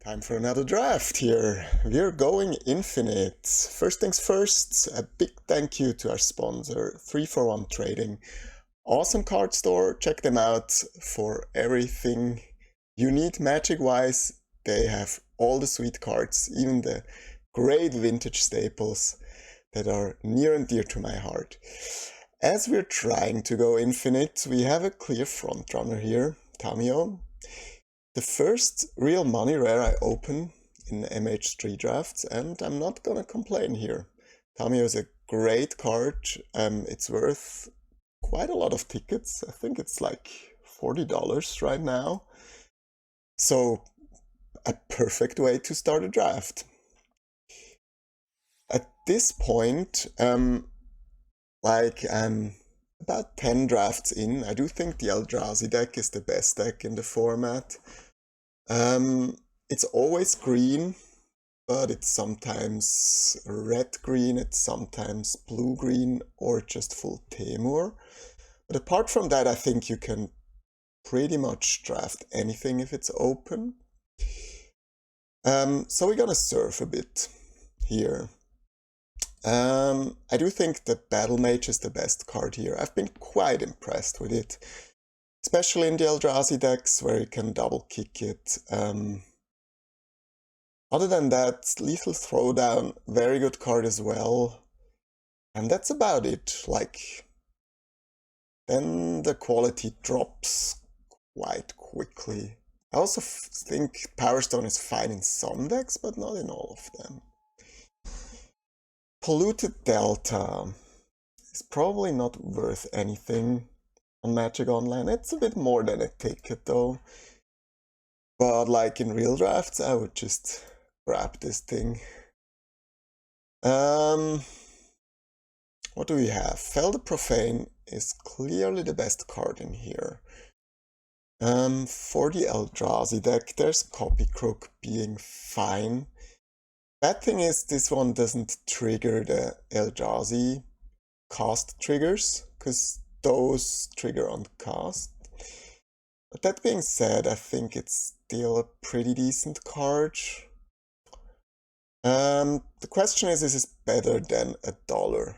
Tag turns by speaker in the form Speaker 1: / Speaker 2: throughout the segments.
Speaker 1: Time for another draft here. We're going infinite. First things first, a big thank you to our sponsor, 341 Trading. Awesome card store. Check them out for everything you need Magic-wise. They have all the sweet cards, even the great vintage staples that are near and dear to my heart. As we're trying to go infinite, we have a clear front runner here, Tamiyo. The first real money rare I open in MH3 drafts, and I'm not gonna complain here. Tamiyo is a great card. It's worth quite a lot of tickets. I think it's like $40 right now. So a perfect way to start a draft. At this point, about 10 drafts in, I do think the Eldrazi deck is the best deck in the format. It's always green, but it's sometimes red-green, it's sometimes blue-green, or just full Temur. But apart from that, I think you can pretty much draft anything if it's open. So we're gonna surf a bit here. I do think the Battle Mage is the best card here. I've been quite impressed with it, especially in the Eldrazi decks where you can double kick it. Other than that, Lethal Throwdown, very good card as well. And that's about it. Then the quality drops quite quickly. I also think Power Stone is fine in some decks, but not in all of them. Polluted Delta is probably not worth anything on Magic Online. It's a bit more than a ticket though. But like in real drafts, I would just grab this thing. What do we have? Fel the Profane is clearly the best card in here. For the Eldrazi deck, there's Copy Crook being fine. Bad thing is this one doesn't trigger the Eldrazi cast triggers, because those trigger on cast. But that being said, I think it's still a pretty decent card. The question is this better than $1?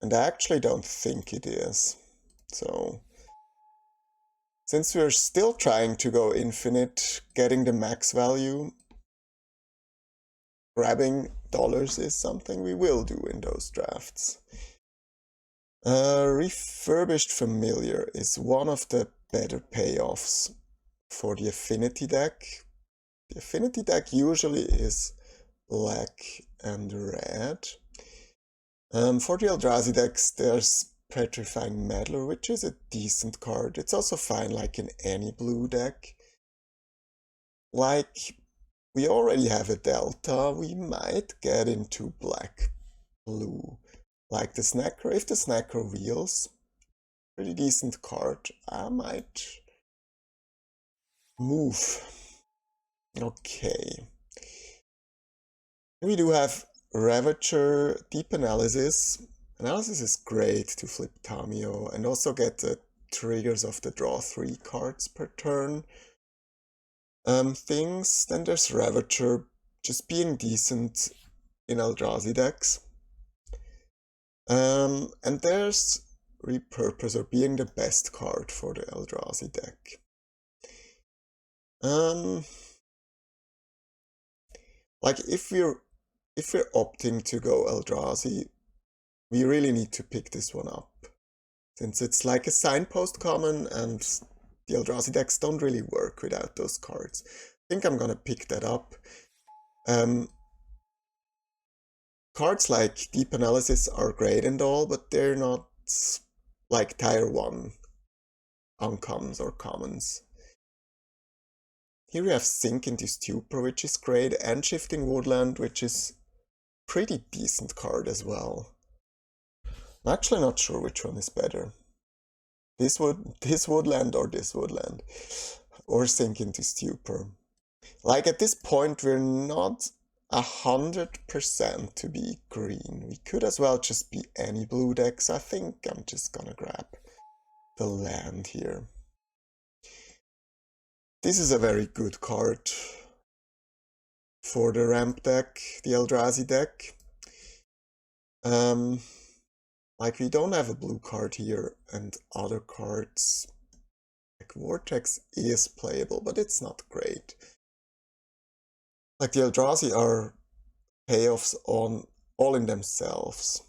Speaker 1: And I actually don't think it is. So, since we're still trying to go infinite, getting the max value, grabbing dollars is something we will do in those drafts. Refurbished Familiar is one of the better payoffs for the Affinity deck. The Affinity deck usually is black and red. For the Eldrazi decks, there's Petrifying Meddler, which is a decent card. It's also fine like in any blue deck. Like, we already have a Delta, we might get into black-blue. Like the Snacker, if the Snacker wheels, pretty decent card, I might move. Okay. We do have Ravager, Deep Analysis. Analysis is great to flip Tamiyo and also get the triggers of the draw 3 cards per turn things. Then there's Ravager, just being decent in Eldrazi decks. And there's Repurposer, being the best card for the Eldrazi deck. Like if we're opting to go Eldrazi, we really need to pick this one up, since it's like a signpost common and the Eldrazi decks don't really work without those cards. I think I'm gonna pick that up. Cards like Deep Analysis are great and all, but they're not like Tier 1 uncommons or commons. Here we have Sink into Stupor, which is great, and Shifting Woodland, which is pretty decent card as well. I'm actually not sure which one is better. This woodland or this woodland. Or Sink into Stupor. Like at this point we're not 100% to be green. We could as well just be any blue deck, so I think I'm just gonna grab the land here. This is a very good card. for the ramp deck, the Eldrazi deck. Like we don't have a blue card here, and other cards like Vortex is playable, but it's not great. Like the Eldrazi are payoffs on all in themselves.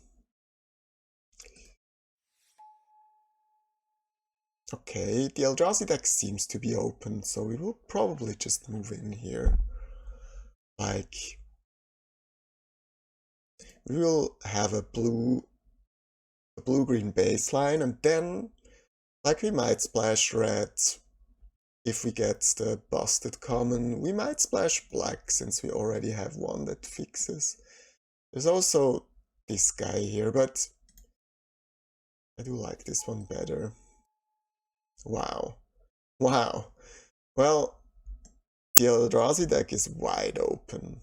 Speaker 1: Okay, the Eldrazi deck seems to be open, so we will probably just move in here. Like, we will have a blue-green baseline, and then, like, we might splash red if we get the busted common. We might splash black, since we already have one that fixes. There's also this guy here, but I do like this one better. Wow. Wow. Well, the Eldrazi deck is wide open.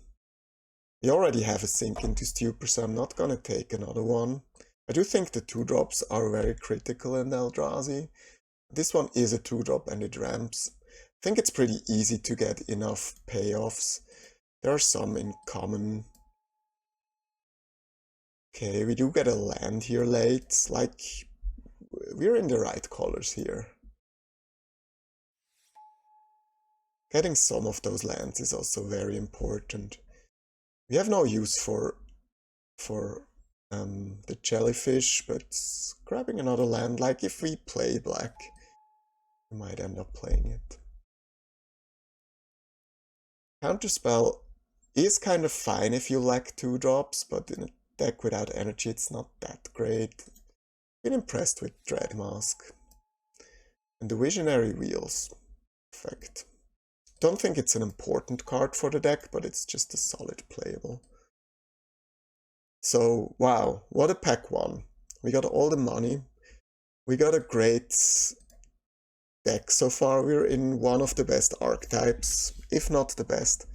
Speaker 1: We already have a sink into Stupor, so I'm not gonna take another one. I do think the 2-drops are very critical in Eldrazi. This one is a 2-drop and it ramps. I think it's pretty easy to get enough payoffs. There are some in common. Okay, we do get a land here late. Like, we're in the right colors here. Getting some of those lands is also very important. We have no use for the jellyfish, but grabbing another land, like if we play black, we might end up playing it. Counterspell is kind of fine if you lack 2-drops, but in a deck without energy it's not that great. Been impressed with Dreadmask. And the Visionary Wheels. Perfect. Don't think it's an important card for the deck, but it's just a solid playable. So, wow, what a pack one. We got all the money. We got a great deck so far. We're in one of the best archetypes, if not the best.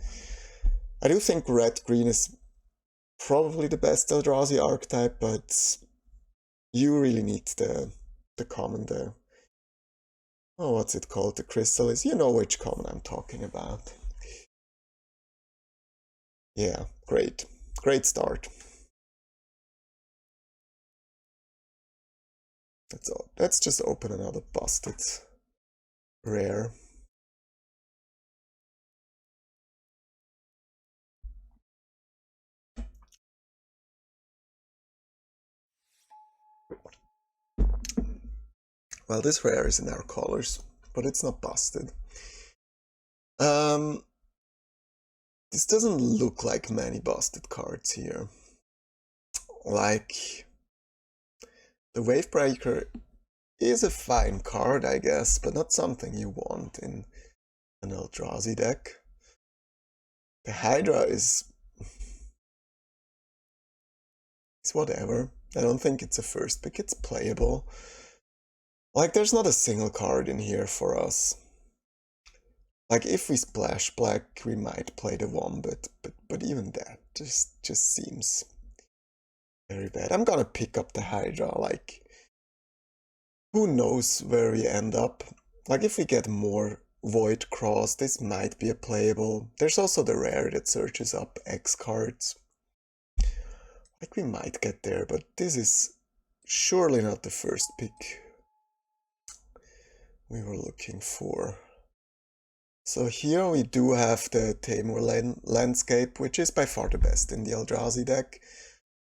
Speaker 1: I do think red-green is probably the best Eldrazi archetype, but you really need the common there. Oh, what's it called? The Chrysalis. You know which common I'm talking about. Yeah, great. Great start. That's all. Let's just open another busted rare. Well, this rare is in our colors, but it's not busted. This doesn't look like many busted cards here. Like, the Wavebreaker is a fine card, I guess, but not something you want in an Eldrazi deck. The Hydra is whatever. I don't think it's a first pick, it's playable. Like, there's not a single card in here for us. Like, if we splash black, we might play the Wombat, but even that just seems very bad. I'm gonna pick up the Hydra, like, who knows where we end up. Like, if we get more Void Cross, this might be a playable. There's also the rare that searches up X cards. Like, we might get there, but this is surely not the first pick we were looking for. So here we do have the Tamur landscape, which is by far the best in the Eldrazi deck,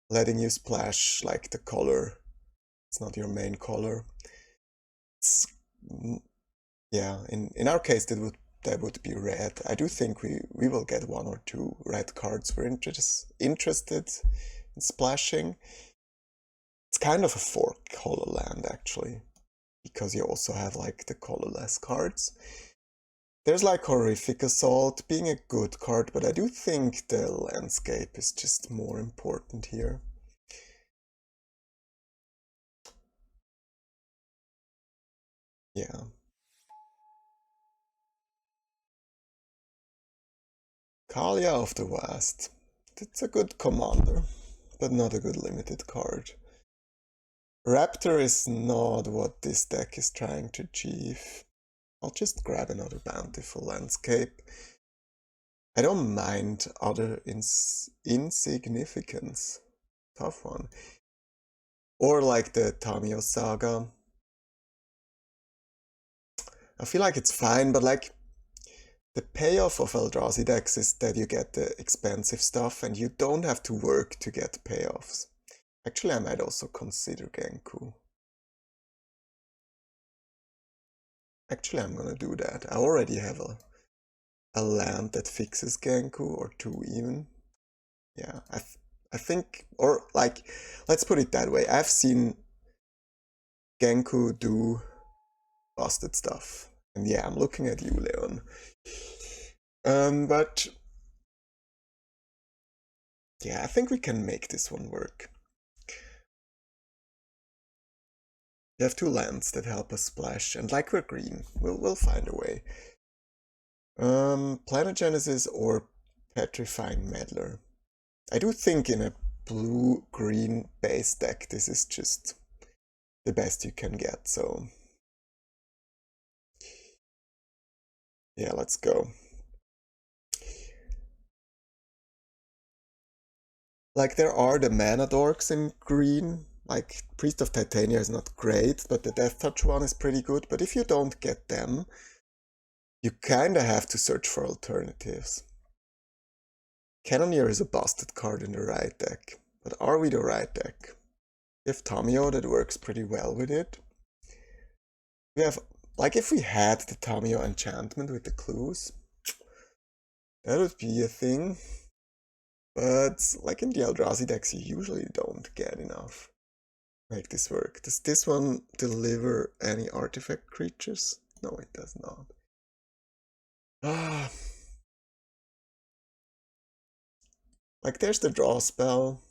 Speaker 1: letting you splash like the color. It's not your main color. It's, yeah, in our case that would be red. I do think we will get 1 or 2 red cards we're interested in splashing. It's kind of a 4-color land actually, because you also have like the colorless cards. There's like Horrific Assault being a good card, but I do think the landscape is just more important here. Yeah. Kalia of the West. It's a good commander, but not a good limited card. Raptor is not what this deck is trying to achieve. I'll just grab another Bountiful Landscape. I don't mind other insignificance. Tough one. Or like the Tamio saga. I feel like it's fine, but like the payoff of Eldrazi decks is that you get the expensive stuff and you don't have to work to get payoffs. Actually, I might also consider Genku. Actually, I'm gonna do that. I already have a land that fixes Genku, or two even. Yeah, I think, or like, let's put it that way. I've seen Genku do busted stuff. And yeah, I'm looking at you, Leon. But yeah, I think we can make this one work. We have two lands that help us splash, and like we're green, we'll find a way. Planet Genesis or Petrifying Meddler. I do think in a blue-green base deck, this is just the best you can get, so yeah, let's go. Like, there are the mana dorks in green, like Priest of Titania is not great, but the Death Touch one is pretty good, but if you don't get them, you kinda have to search for alternatives. Cannoneer is a busted card in the right deck, but are we the right deck? We have Tamio that works pretty well with it. We have, like, if we had the Tamio enchantment with the clues, that would be a thing. But, like in the Eldrazi decks, you usually don't get enough. Make this work. Does this one deliver any artifact creatures? No, it does not. Ah. Like, there's the draw spell.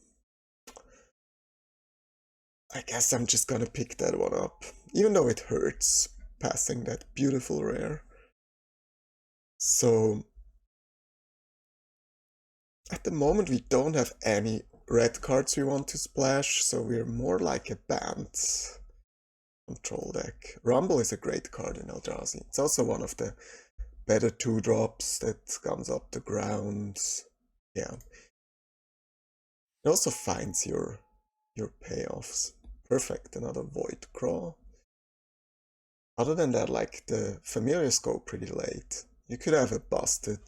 Speaker 1: I guess I'm just gonna pick that one up, even though it hurts passing that beautiful rare. So, at the moment we don't have any red cards we want to splash, so we're more like a banned control deck. Rumble is a great card in Eldrazi. It's also one of the better 2-drops that comes up the ground. Yeah. It also finds your payoffs. Perfect, another Void Crawl. Other than that, like, the familiars go pretty late. You could have a busted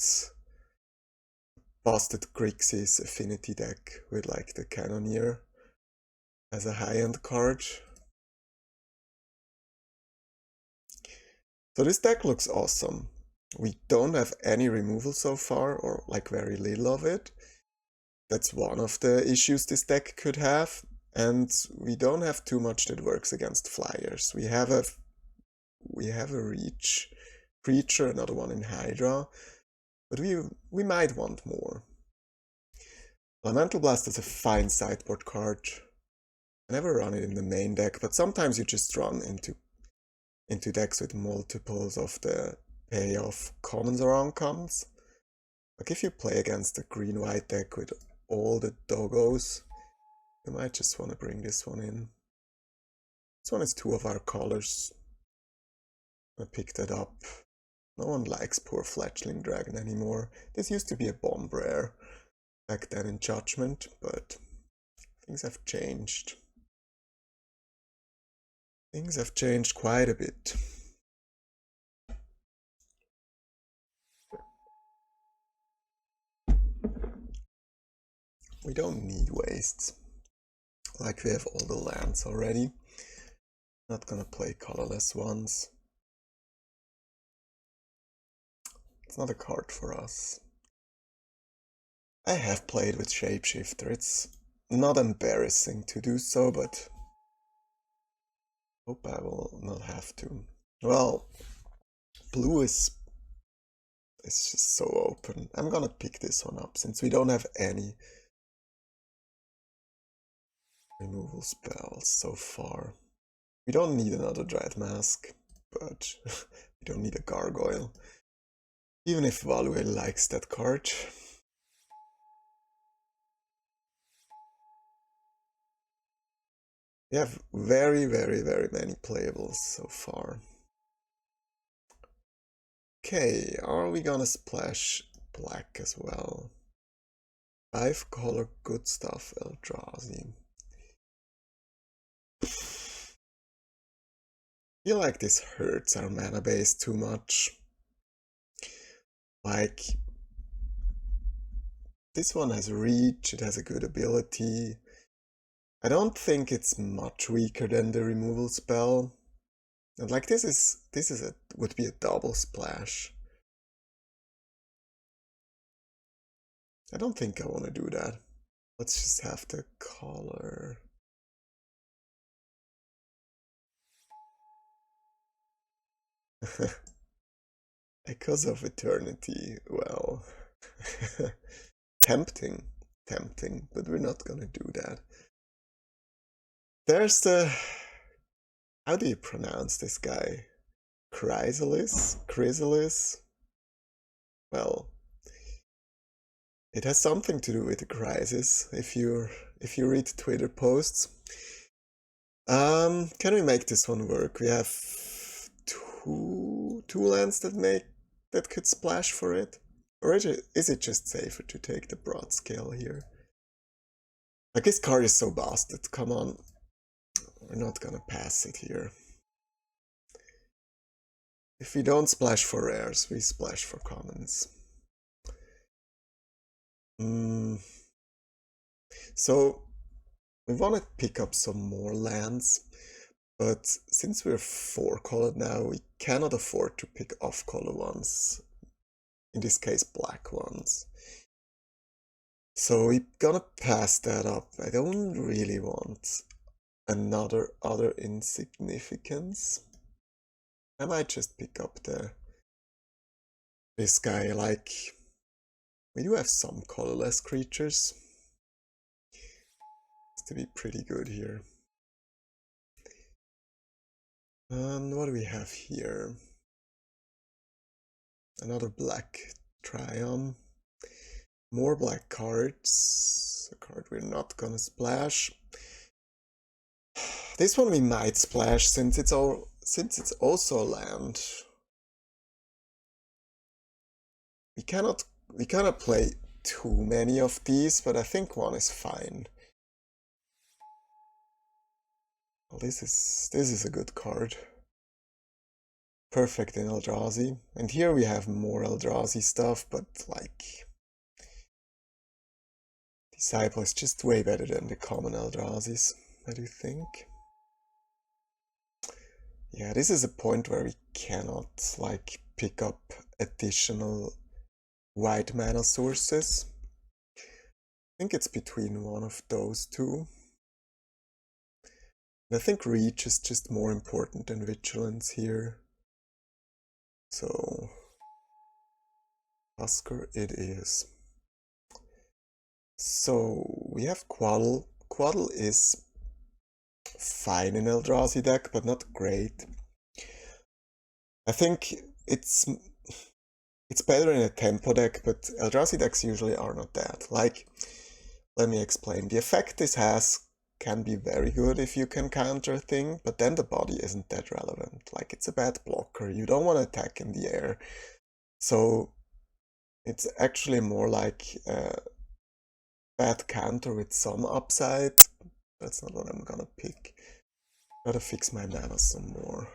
Speaker 1: Grixis affinity deck with like the Cannoneer as a high-end card. So this deck looks awesome. We don't have any removal so far, or like very little of it. That's one of the issues this deck could have. And we don't have too much that works against flyers. We have a reach creature, another one in Hydra, but we might want more. Elemental Blast is a fine sideboard card. I never run it in the main deck, but sometimes you just run into decks with multiples of the payoff commons or uncommons. Like if you play against a green-white deck with all the doggos, you might just want to bring this one in. This one is two of our colors. I picked that up. No one likes poor Fletchling Dragon anymore. This used to be a bomb rare back then in Judgment, but things have changed. Things have changed quite a bit. We don't need wastes. Like we have all the lands already. Not gonna play colorless ones. It's not a card for us. I have played with Shapeshifter. It's not embarrassing to do so, but hope I will not have to. Well, blue is just so open. I'm gonna pick this one up since we don't have any removal spells so far. We don't need another Dread Mask, but we don't need a Gargoyle. Even if Value likes that card. We have very, very, very many playables so far. Okay, are we gonna splash black as well. 5 color, good stuff, Eldrazi. I feel like this hurts our mana base too much. Like, this one has reach, it has a good ability. I don't think it's much weaker than the removal spell. And like would be a double splash. I don't think I want to do that. Let's just have the color. Echoes of Eternity, well, tempting, but we're not gonna do that. There's the, how do you pronounce this guy? Chrysalis? Well, it has something to do with the crisis, if you read Twitter posts. Can we make this one work? We have two lands that could splash for it? Or is it just safer to take the broad scale here? Like, this card is so busted, come on. We're not gonna pass it here. If we don't splash for rares, we splash for commons. So, we want to pick up some more lands, but since we're 4-colored now, we cannot afford to pick off-color ones. In this case, black ones. So we're gonna pass that up. I don't really want another other insignificance. I might just pick up this guy. Like, we do have some colorless creatures. It's to be pretty good here. And what do we have here? Another black Triumph. More black cards. A card we're not gonna splash. This one we might splash since it's also a land. We cannot play too many of these, but I think one is fine. Well, this is a good card. Perfect in Eldrazi. And here we have more Eldrazi stuff, but like, Disciple is just way better than the common Eldrazi's, I do think. Yeah, this is a point where we cannot like pick up additional white mana sources. I think it's between one of those two. And I think reach is just more important than vigilance here. So, Husker it is. So, we have Quaddle. Quaddle is fine in Eldrazi deck, but not great. I think it's better in a tempo deck, but Eldrazi decks usually are not that. Like, let me explain. The effect this has can be very good if you can counter a thing, but then the body isn't that relevant. Like, it's a bad blocker. You don't want to attack in the air. So it's actually more like a bad counter with some upside. That's not what I'm gonna pick. Gotta fix my mana some more.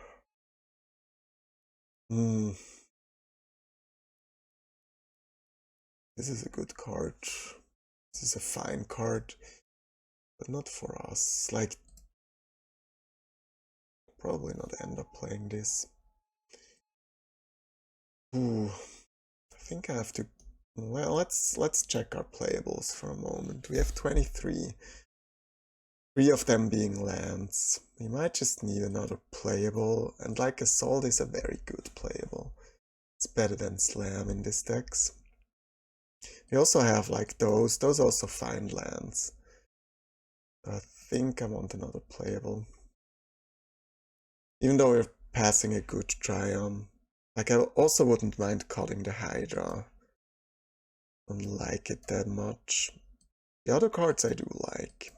Speaker 1: This is a good card. This is a fine card, but not for us. Like, probably not end up playing this. Ooh, I think I have to. Well, let's check our playables for a moment. We have 23. 3 of them being lands. We might just need another playable, and like Assault is a very good playable. It's better than Slam in this decks. We also have like those also fine lands. I think I want another playable. Even though we're passing a good Triumph. Like, I also wouldn't mind cutting the Hydra. Don't like it that much. The other cards I do like.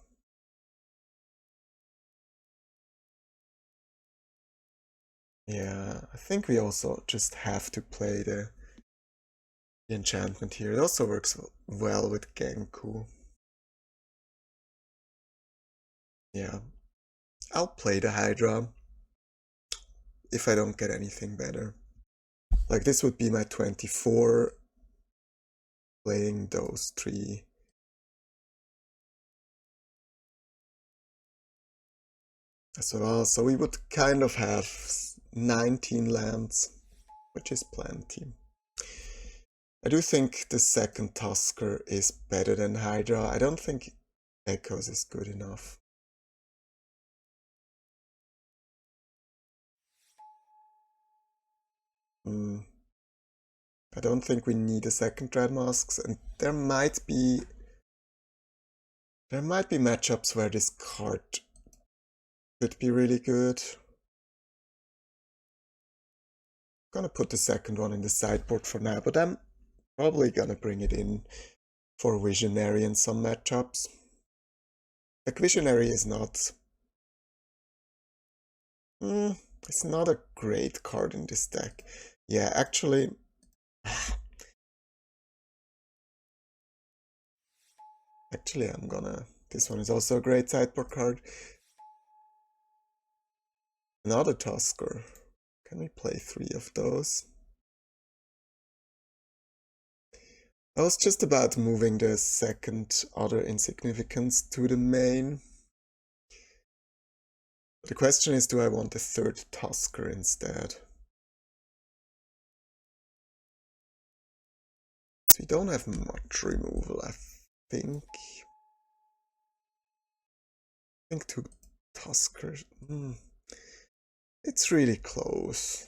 Speaker 1: Yeah, I think we also just have to play the the enchantment here. It also works well with Genku. Yeah, I'll play the Hydra if I don't get anything better. Like this would be my 24, playing those 3. As well, so we would kind of have 19 lands, which is plenty. I do think the second Tusker is better than Hydra. I don't think Echoes is good enough. I don't think we need a second Dread Masks, and there might be matchups where this card could be really good. I'm gonna put the second one in the sideboard for now, but I'm probably gonna bring it in for Visionary in some matchups. Like Visionary is not... it's not a great card in this deck. Yeah, actually... Actually, I'm gonna... This one is also a great sideboard card. Another Tusker. Can we play 3 of those? I was just about moving the second Other Insignificance to the main. The question is, do I want a third Tusker instead? So we don't have much removal, I think. I think 2 Tuskers. It's really close.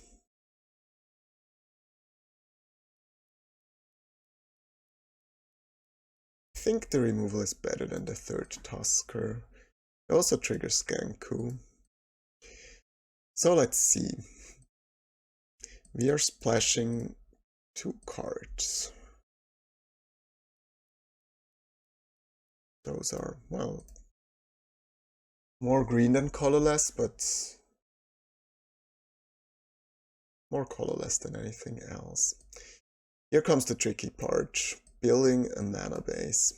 Speaker 1: I think the removal is better than the third Tusker. It also triggers Genku. So let's see. We are splashing 2 cards. Those are, well, more green than colorless, but more colorless than anything else. Here comes the tricky part, building a mana base.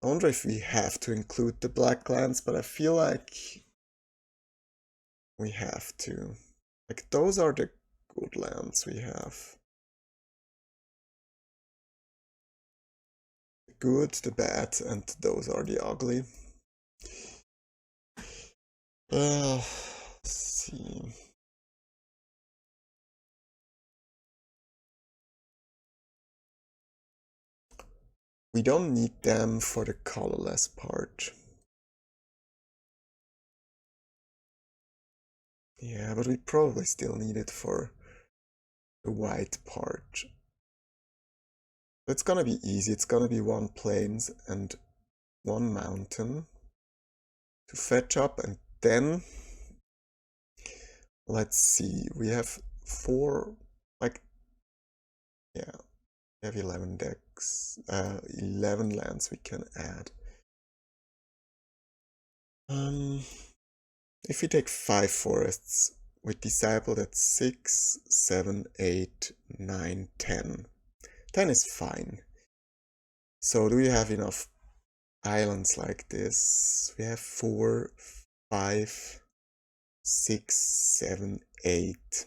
Speaker 1: I wonder if we have to include the black lands, but I feel like we have to. Like, those are the good lands we have. The good, the bad, and those are the ugly. Let's see. We don't need them for the colorless part. Yeah, but we probably still need it for the white part. It's gonna be easy. It's gonna be 1 plains and 1 mountain to fetch up, and then let's see. We have 4, like, yeah, we have 11 decks, 11 lands we can add. If we take 5 forests with Disciple, that's 6, 7, 8, 9, 10. 10 is fine. So do we have enough islands like this? We have 4, 5, 6, 7, 8.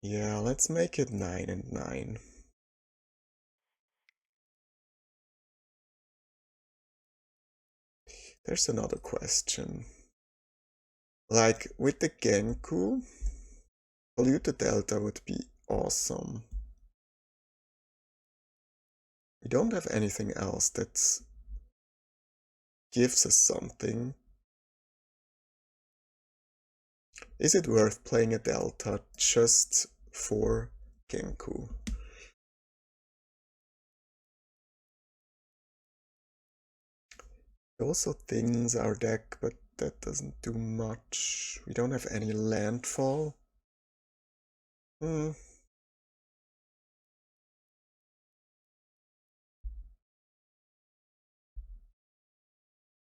Speaker 1: Yeah, let's make it 9 and 9. There's another question. Like, with the Genku, Polluted Delta would be awesome. We don't have anything else that gives us something. Is it worth playing a Delta just for Genku? It also thins our deck, but that doesn't do much. We don't have any landfall. What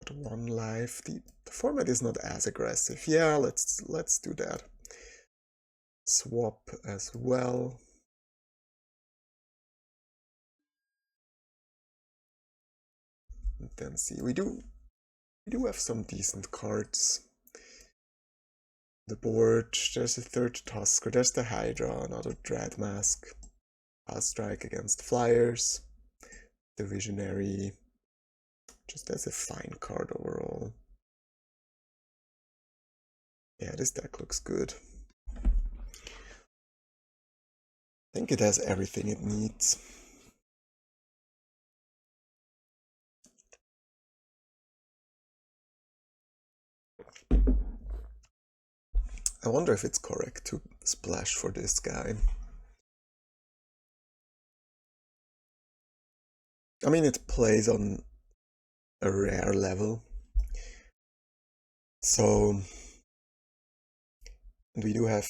Speaker 1: do 1 life. The format is not as aggressive. Yeah, let's do that. Swap as well. And then see, we do have some decent cards. The board, there's a third Tusker, there's the Hydra, another Dread Mask, Fast Strike against Flyers, the Visionary, just as a fine card overall. Yeah, this deck looks good. I think it has everything it needs. I wonder if it's correct to splash for this guy. I mean, it plays on a rare level. So, and we do have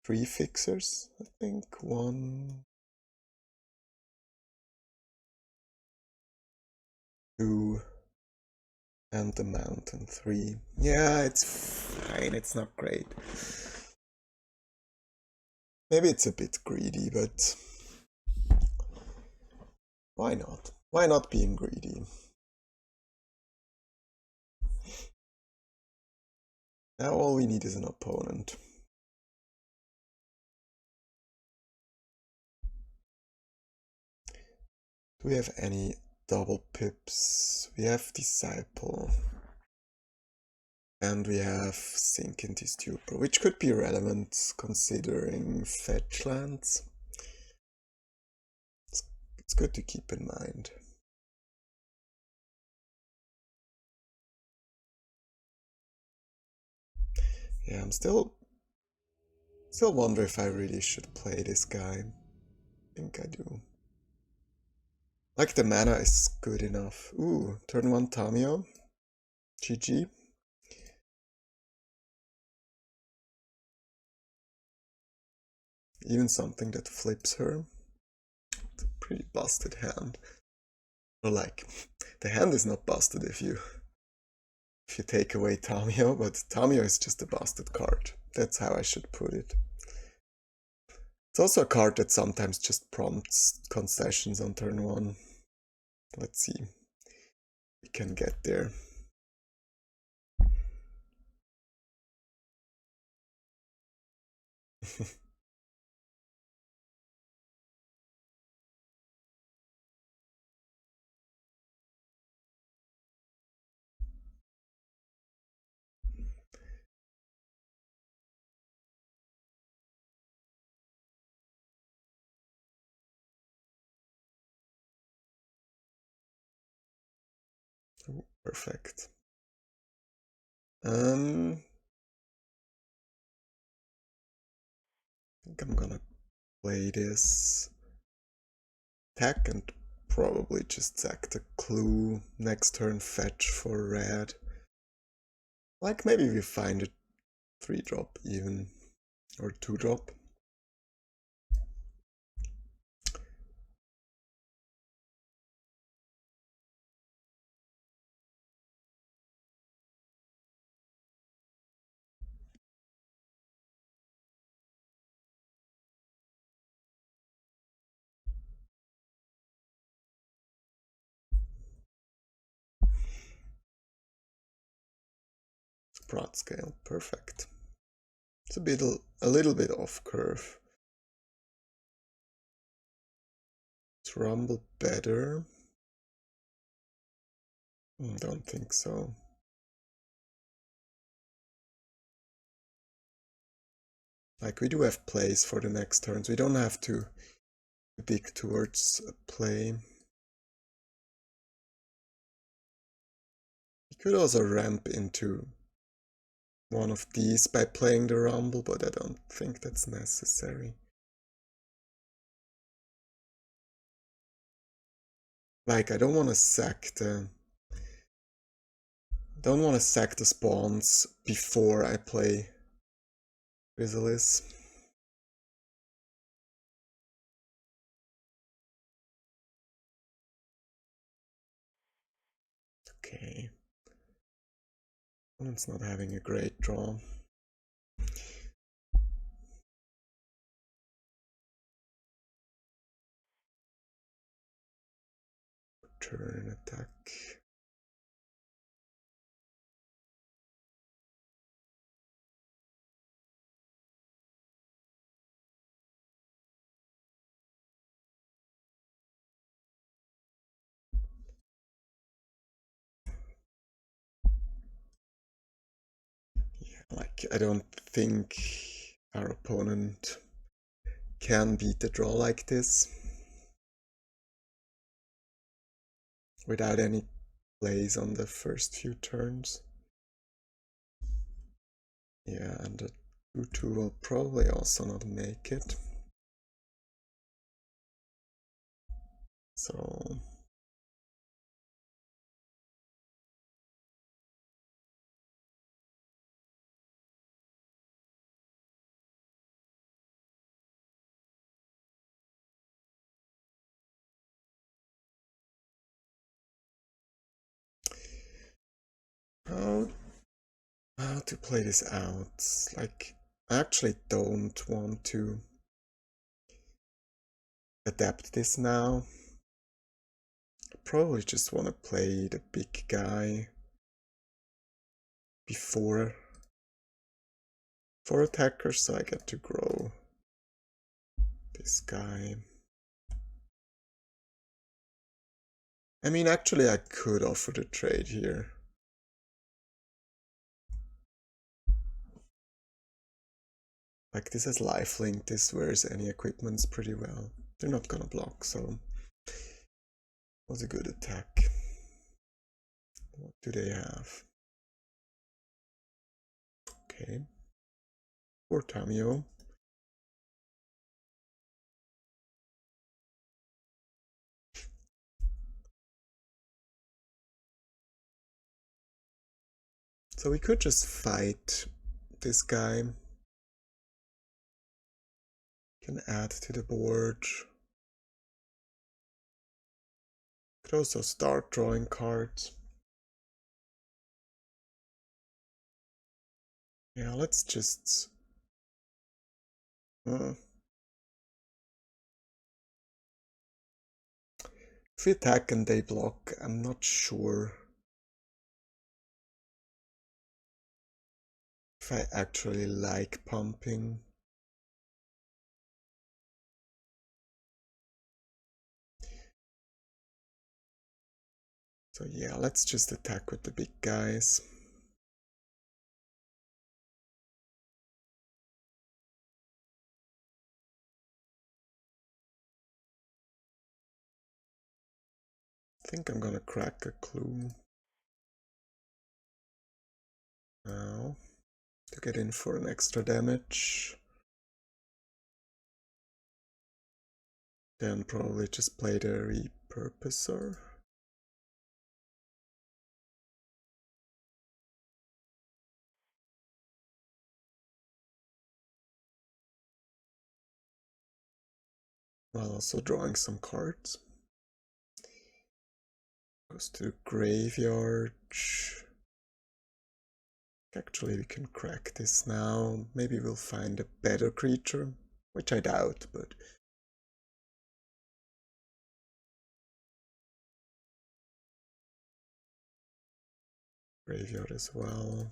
Speaker 1: 3 fixers, I think. 1, 2, and the mountain 3. Yeah, it's fine, it's not great. Maybe it's a bit greedy, but why not? Why not being greedy? Now all we need is an opponent. Do we have any double pips? We have Disciple. And we have Sink into Stupor, which could be relevant considering fetch lands. It's good to keep in mind. Yeah, I'm still wonder if I really should play this guy. I think I do. Like, the mana is good enough. Ooh, turn 1 Tamio. GG. Even something that flips her. It's a pretty busted hand. Or like, the hand is not busted if you take away Tamio, but Tamio is just a busted card. That's how I should put it. It's also a card that sometimes just prompts concessions on turn 1. Let's see. We can get there. Perfect. I think I'm gonna play this attack and probably just sack the clue. Next turn fetch for red. Like, maybe we find a 3-drop even, or 2-drop. Broad scale, perfect. It's a little bit off curve. Is Rumble better? Don't think so. Like, we do have plays for the next turns. We don't have to dig towards a play. We could also ramp into one of these by playing the Rumble, but I don't think that's necessary. Like, I don't want to sack the spawns before I play Chrysalis. Okay. It's not having a great draw. Turn attack. Like, I don't think our opponent can beat a draw like this without any plays on the first few turns. Yeah, and the 2-2 will probably also not make it. So how to play this out? Like, I actually don't want to adapt this now. I probably just want to play the big guy before for attackers, so I get to grow this guy. I mean, actually I could offer the trade here. Like, this has lifelink, this wears any equipments pretty well. They're not gonna block, so it was a good attack. What do they have? Okay. Poor Tamio. So we could just fight this guy. Can add to the board. Could also start drawing cards. Yeah, let's just... if we attack and they block, I'm not sure if I actually like pumping. So yeah, let's just attack with the big guys. I think I'm gonna crack a clue now to get in for an extra damage. Then probably just play the repurposer. While also drawing some cards. Goes to the graveyard. Actually, we can crack this now. Maybe we'll find a better creature, which I doubt, but... Graveyard as well.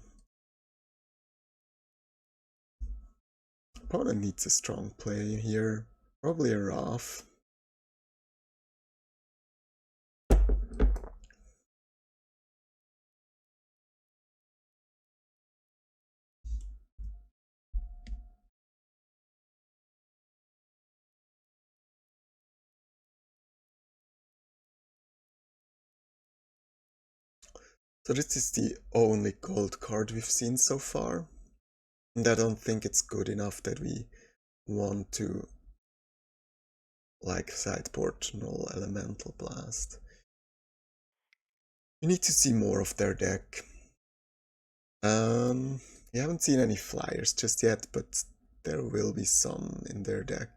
Speaker 1: Opponent needs a strong play here. Probably a Wrath. So this is the only gold card we've seen so far. And I don't think it's good enough that we want to like sideboard Null Elemental Blast. We need to see more of their deck. We haven't seen any flyers just yet, but there will be some in their deck.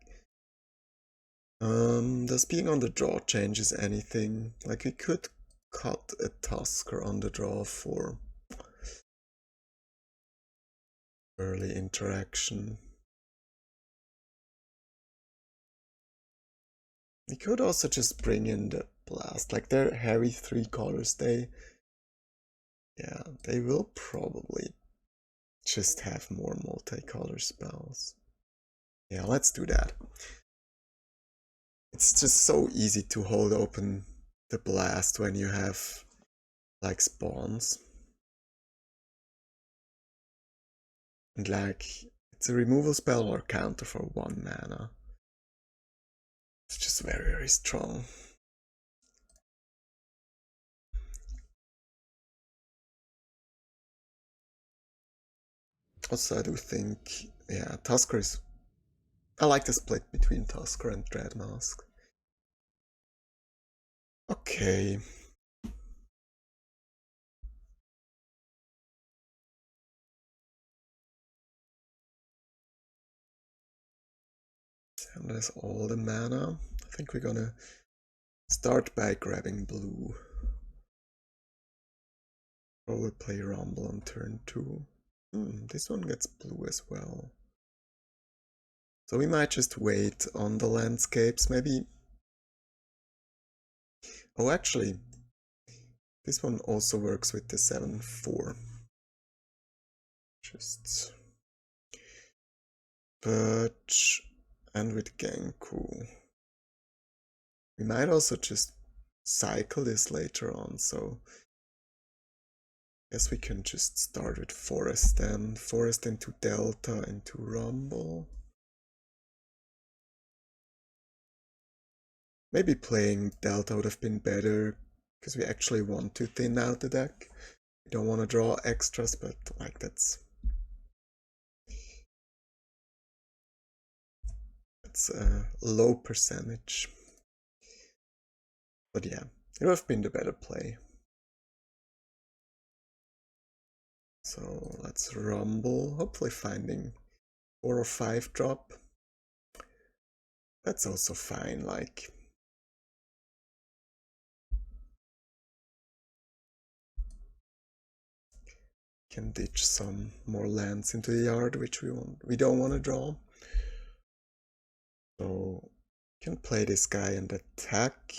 Speaker 1: Does being on the draw changes anything? Like, we could cut a Tusker on the draw for early interaction. We could also just bring in the blast, like they're heavy 3 colors, they will probably just have more multicolor spells. Yeah, let's do that. It's just so easy to hold open the blast when you have like spawns. And like, it's a removal spell or counter for 1 mana. It's just very, very strong. Also, I do think, yeah, Tusker is... I like the split between Tusker and Dreadmask. Okay. And there's all the mana. I think we're gonna start by grabbing blue. Probably play Rumble on turn 2. This one gets blue as well. So we might just wait on the landscapes, maybe... Oh, actually, this one also works with the 7/4. Just... But... And with Genku. We might also just cycle this later on, so... Guess we can just start with Forest then. Forest into Delta into Rumble. Maybe playing Delta would have been better, because we actually want to thin out the deck. We don't want to draw extras, but like that's a low percentage. But yeah, it would have been the better play. So let's Rumble, hopefully finding 4 or 5 drop. That's also fine, like... Can ditch some more lands into the yard, which we don't want to draw. So can play this guy and attack.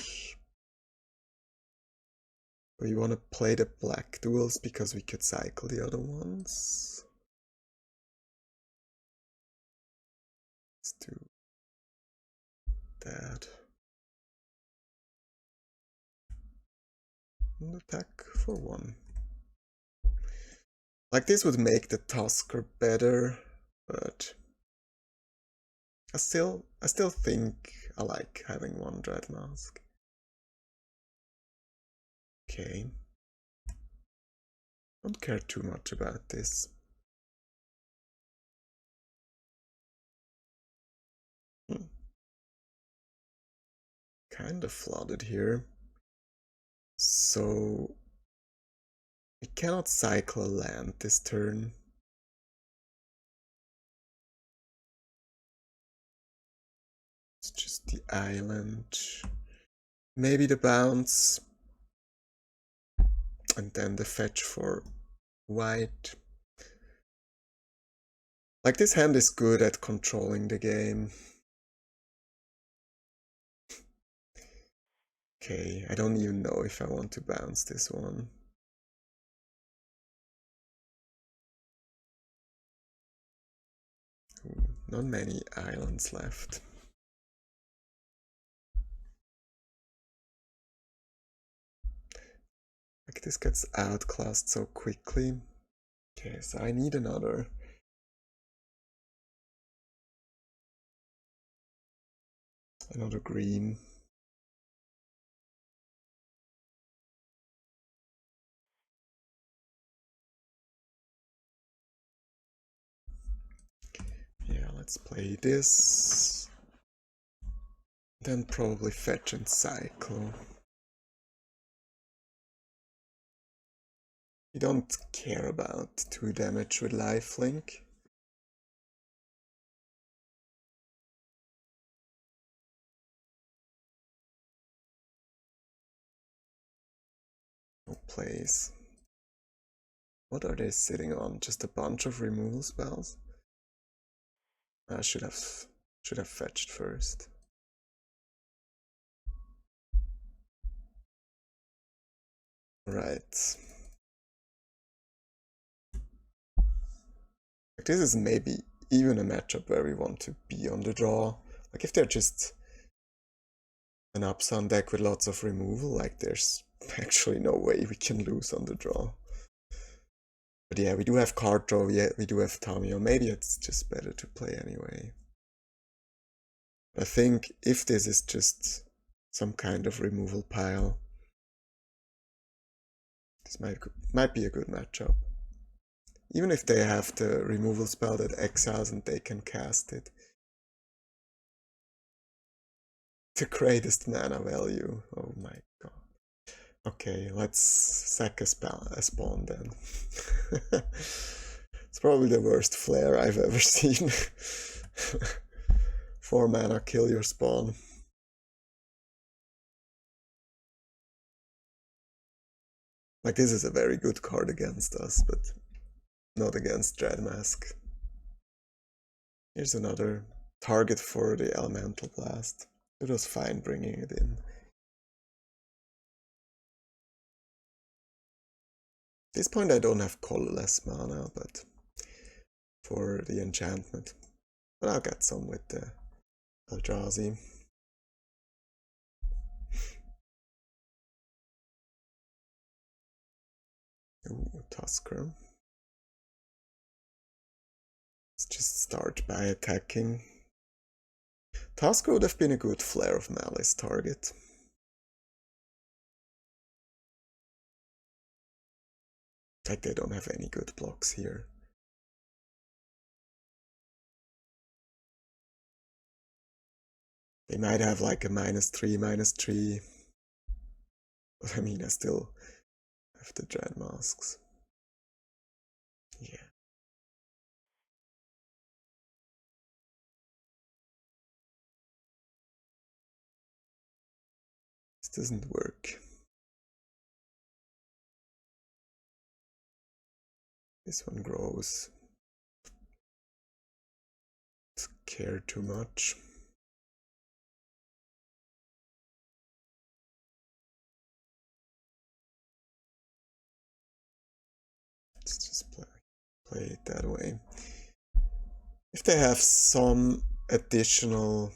Speaker 1: We want to play the black duels because we could cycle the other ones. Let's do that. And attack for 1. Like this would make the Tusker better, but I still think I like having 1 Dreadmask. Okay. Don't care too much about this. Kind of flooded here. So we cannot cycle a land this turn. It's just the island. Maybe the bounce. And then the fetch for white. Like this hand is good at controlling the game. Okay, I don't even know if I want to bounce this one. Ooh, not many islands left. Like this gets outclassed so quickly. Okay, so I need another green. Yeah, let's play this. Then probably fetch and cycle. You don't care about 2 damage with lifelink. No plays. What are they sitting on? Just a bunch of removal spells? I should have fetched first. Right. This is maybe even a matchup where we want to be on the draw. Like if they're just an Upsun deck with lots of removal, like there's actually no way we can lose on the draw. But yeah, we do have card draw, yeah, we do have Tamio. Maybe it's just better to play anyway. I think if this is just some kind of removal pile, this might be a good matchup. Even if they have the removal spell that exiles and they can cast it. The greatest mana value. Oh my god. Okay, let's sack a spawn then. It's probably the worst flare I've ever seen. 4 mana, kill your spawn. Like, this is a very good card against us, but not against Dreadmask. Here's another target for the Elemental Blast. It was fine bringing it in. At this point I don't have colorless mana, but for the enchantment. But I'll get some with the Eldrazi. Ooh, Tusker. Let's just start by attacking. Tusker would have been a good Flare of Malice target. Like they don't have any good blocks here. They might have like a -3/-3. But I mean, I still have the Dread Masks. Yeah. This doesn't work. This one grows. Don't care too much. Let's just play it that way. If they have some additional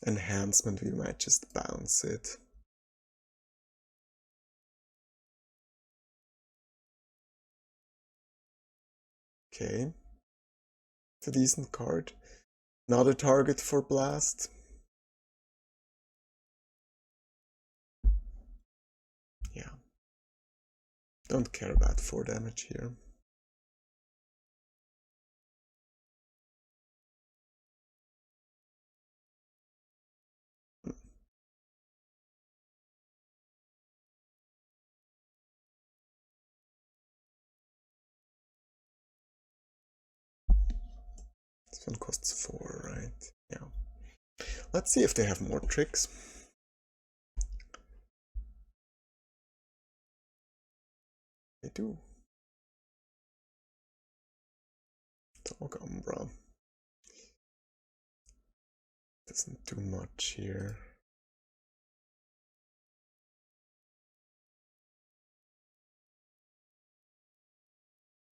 Speaker 1: enhancement, we might just bounce it. Okay. It's a decent card. Another target for Blast. Yeah. Don't care about 4 damage here. This one costs 4, right? Yeah. Let's see if they have more tricks. They do. Talk Umbra. Doesn't do much here.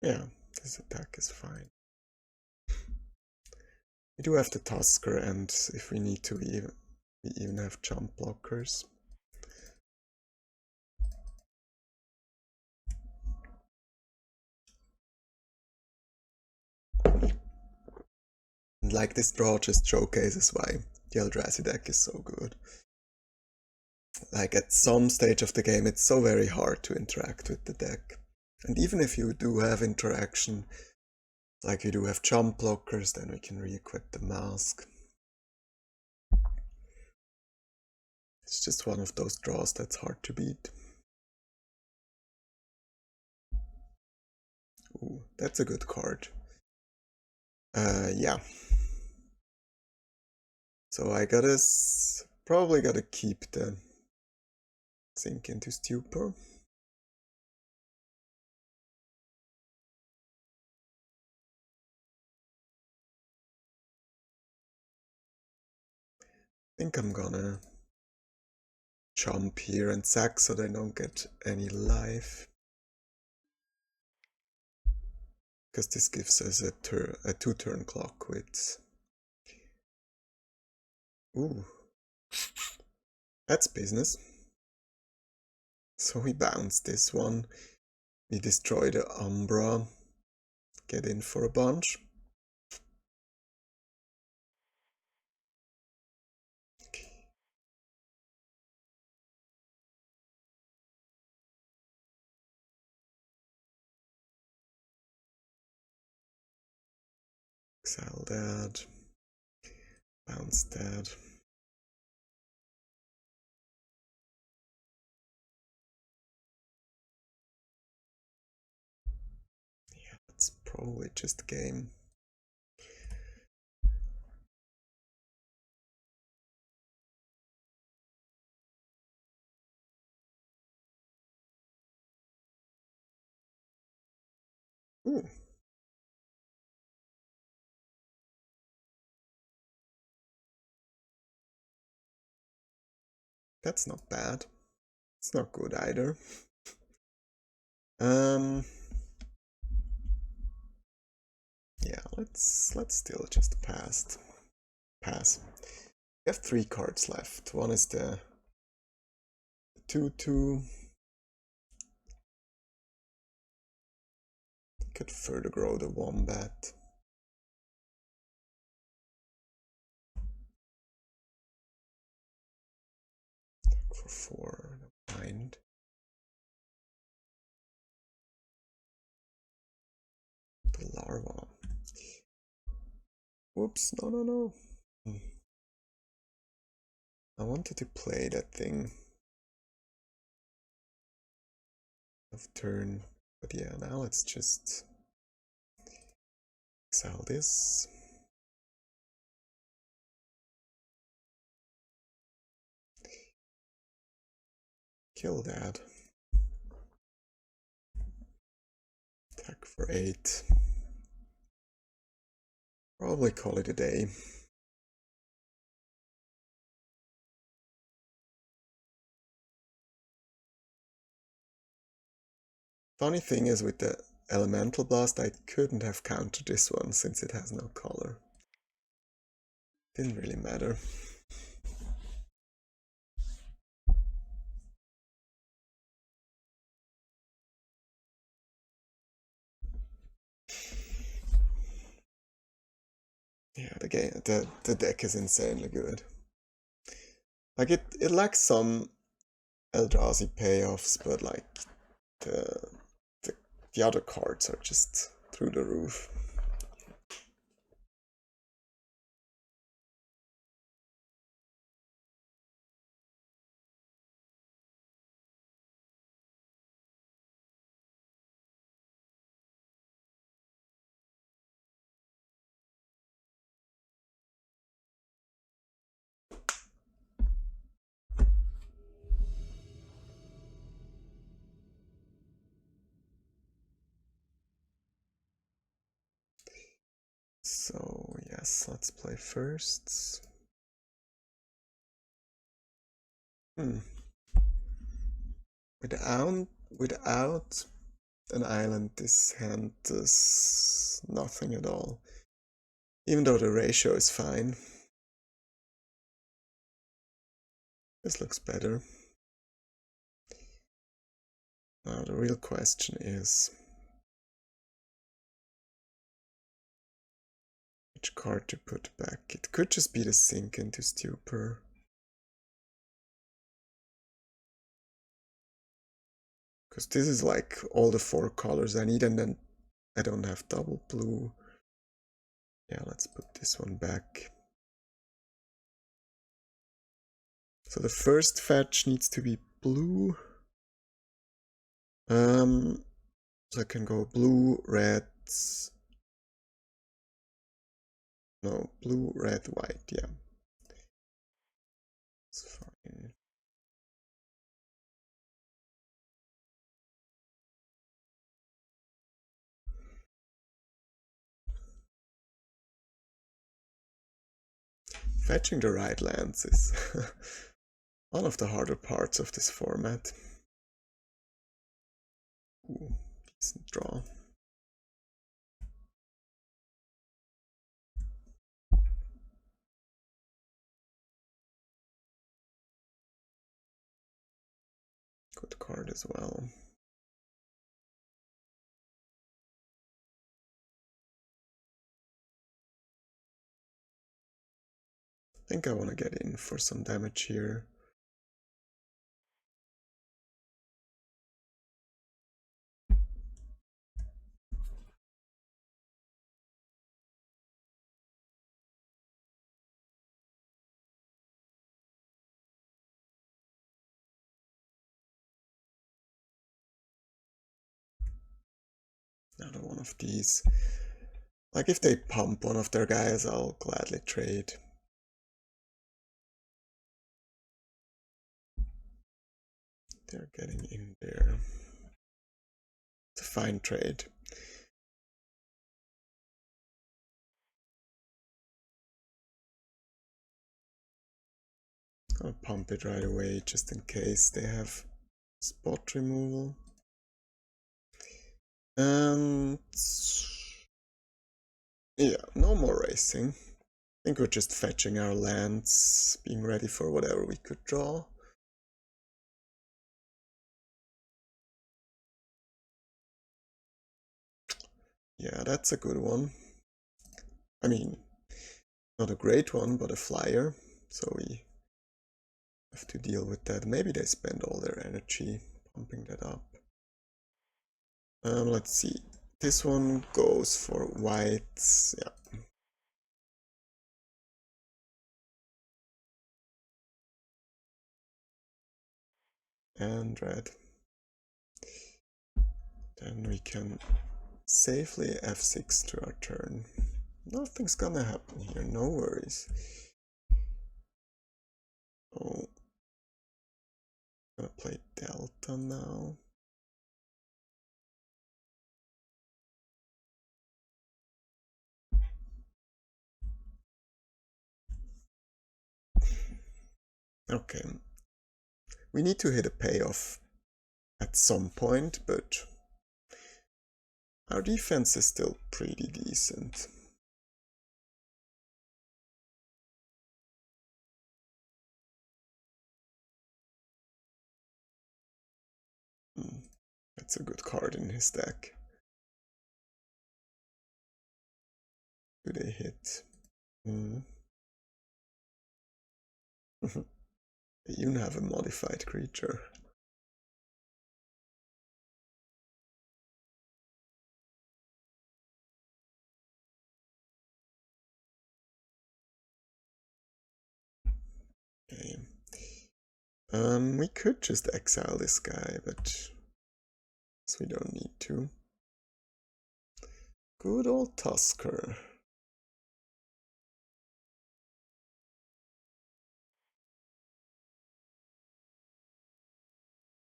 Speaker 1: Yeah, this attack is fine. We do have the Tusker, and if we need to, we even have jump blockers. And like this draw just showcases why the Eldrazi deck is so good. Like at some stage of the game, it's so very hard to interact with the deck. And even if you do have interaction, like you do have jump blockers, then we can re-equip the mask. It's just one of those draws that's hard to beat. Ooh, that's a good card. Yeah. So I probably gotta keep the Sink into Stupor. think I'm gonna jump here and sack so they don't get any life. Because this gives us a 2-turn clock with... Ooh. That's business. So we bounce this one. We destroy the Umbra. Get in for a bunch. Exile that. Bounce that. Yeah, that's probably just game. Ooh. That's not bad. It's not good either. Yeah, let's still just pass. We have 3 cards left. One is the 2/2. Could further grow the Wombat. For 4, don't mind. The larva. Whoops, no. I wanted to play that thing of turn, but yeah, now let's just exile this. Kill that. Attack for 8. Probably call it a day. Funny thing is with the Elemental Blast, I couldn't have countered this one since it has no color. Didn't really matter. Yeah, the deck is insanely good. Like it lacks some Eldrazi payoffs, but like the other cards are just through the roof. So yes, let's play first. Without an island, this hand does nothing at all. Even though the ratio is fine. This looks better. Now the real question is which card to put back. It could just be the Sink into Stupor. Because this is like all the 4 colors I need, and then I don't have double blue. Yeah, let's put this one back. So the first fetch needs to be blue. So I can go blue, red. No, blue, red, white, yeah. It's fine. Fetching the right lands is one of the harder parts of this format. Ooh, decent draw. Good card as well. I think I want to get in for some damage here. Another one of these. Like if they pump one of their guys, I'll gladly trade. They're getting in there. It's a fine trade. I'll pump it right away just in case they have spot removal. And yeah, no more racing. I think we're just fetching our lands, being ready for whatever we could draw. Yeah, that's a good one. I mean, not a great one, but a flyer. So we have to deal with that. Maybe they spend all their energy pumping that up. Let's see. This one goes for white. Yeah. And red. Then we can safely f6 to our turn. Nothing's gonna happen here, no worries. Oh, I'm gonna play Delta now. Okay, we need to hit a payoff at some point, but our defense is still pretty decent. That's a good card in his deck. Do they hit? They even have a modified creature. Okay. We could just exile this guy, but we don't need to. Good old Tusker.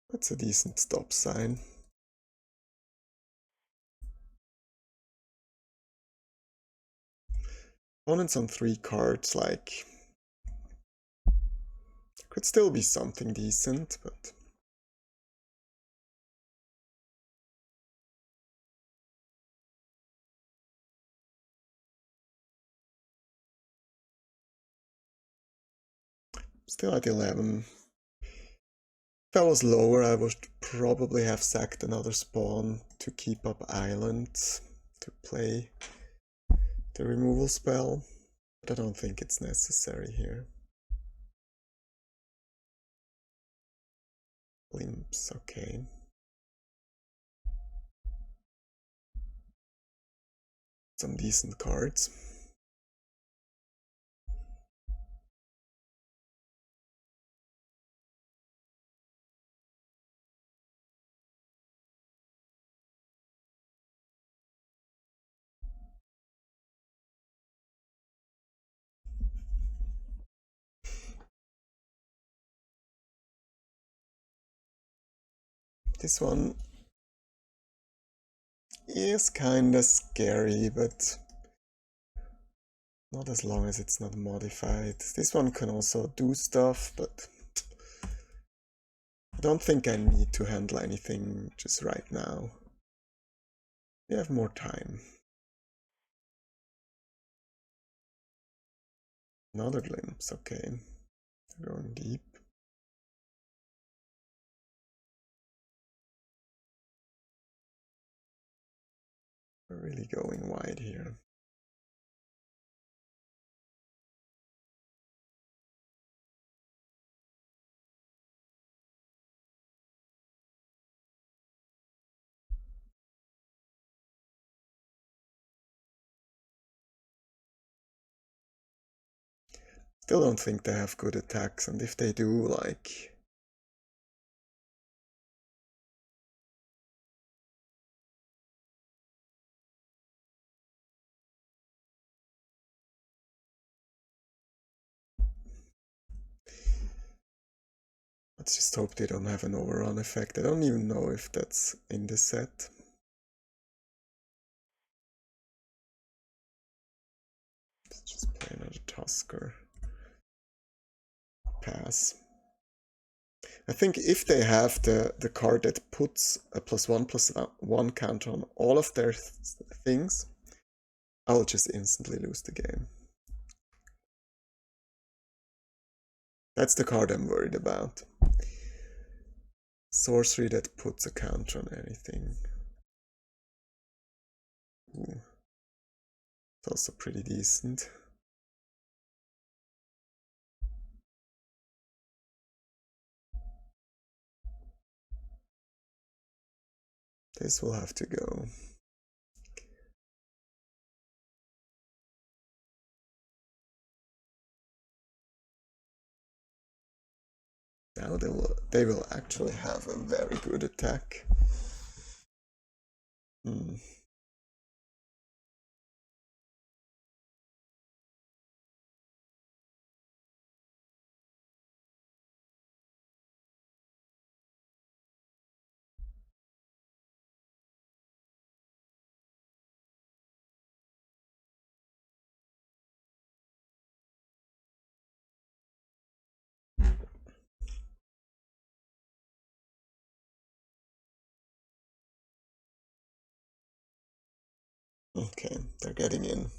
Speaker 1: That's a decent stop sign. Opponents on 3 cards, like, could still be something decent, but still at 11. If I was lower, I would probably have sacked another spawn to keep up islands to play the removal spell, but I don't think it's necessary here. Limps, okay. Some decent cards. This one is kinda scary, but Not as long as it's not modified. This one can also do stuff, but I don't think I need to handle anything just right now. We have more time. Another glimpse, okay. Going deep. We're really going wide here. Still don't think they have good attacks, and if they do, like... Let's just hope they don't have an overrun effect. I don't even know if that's in the set. Let's just play another Tusker. Pass. I think if they have the card that puts a +1/+1 counter on all of their things, I'll just instantly lose the game. That's the card I'm worried about. Sorcery that puts a counter on anything. Ooh. It's also pretty decent. This will have to go. Now they will actually have a very good attack. Okay, they're getting in.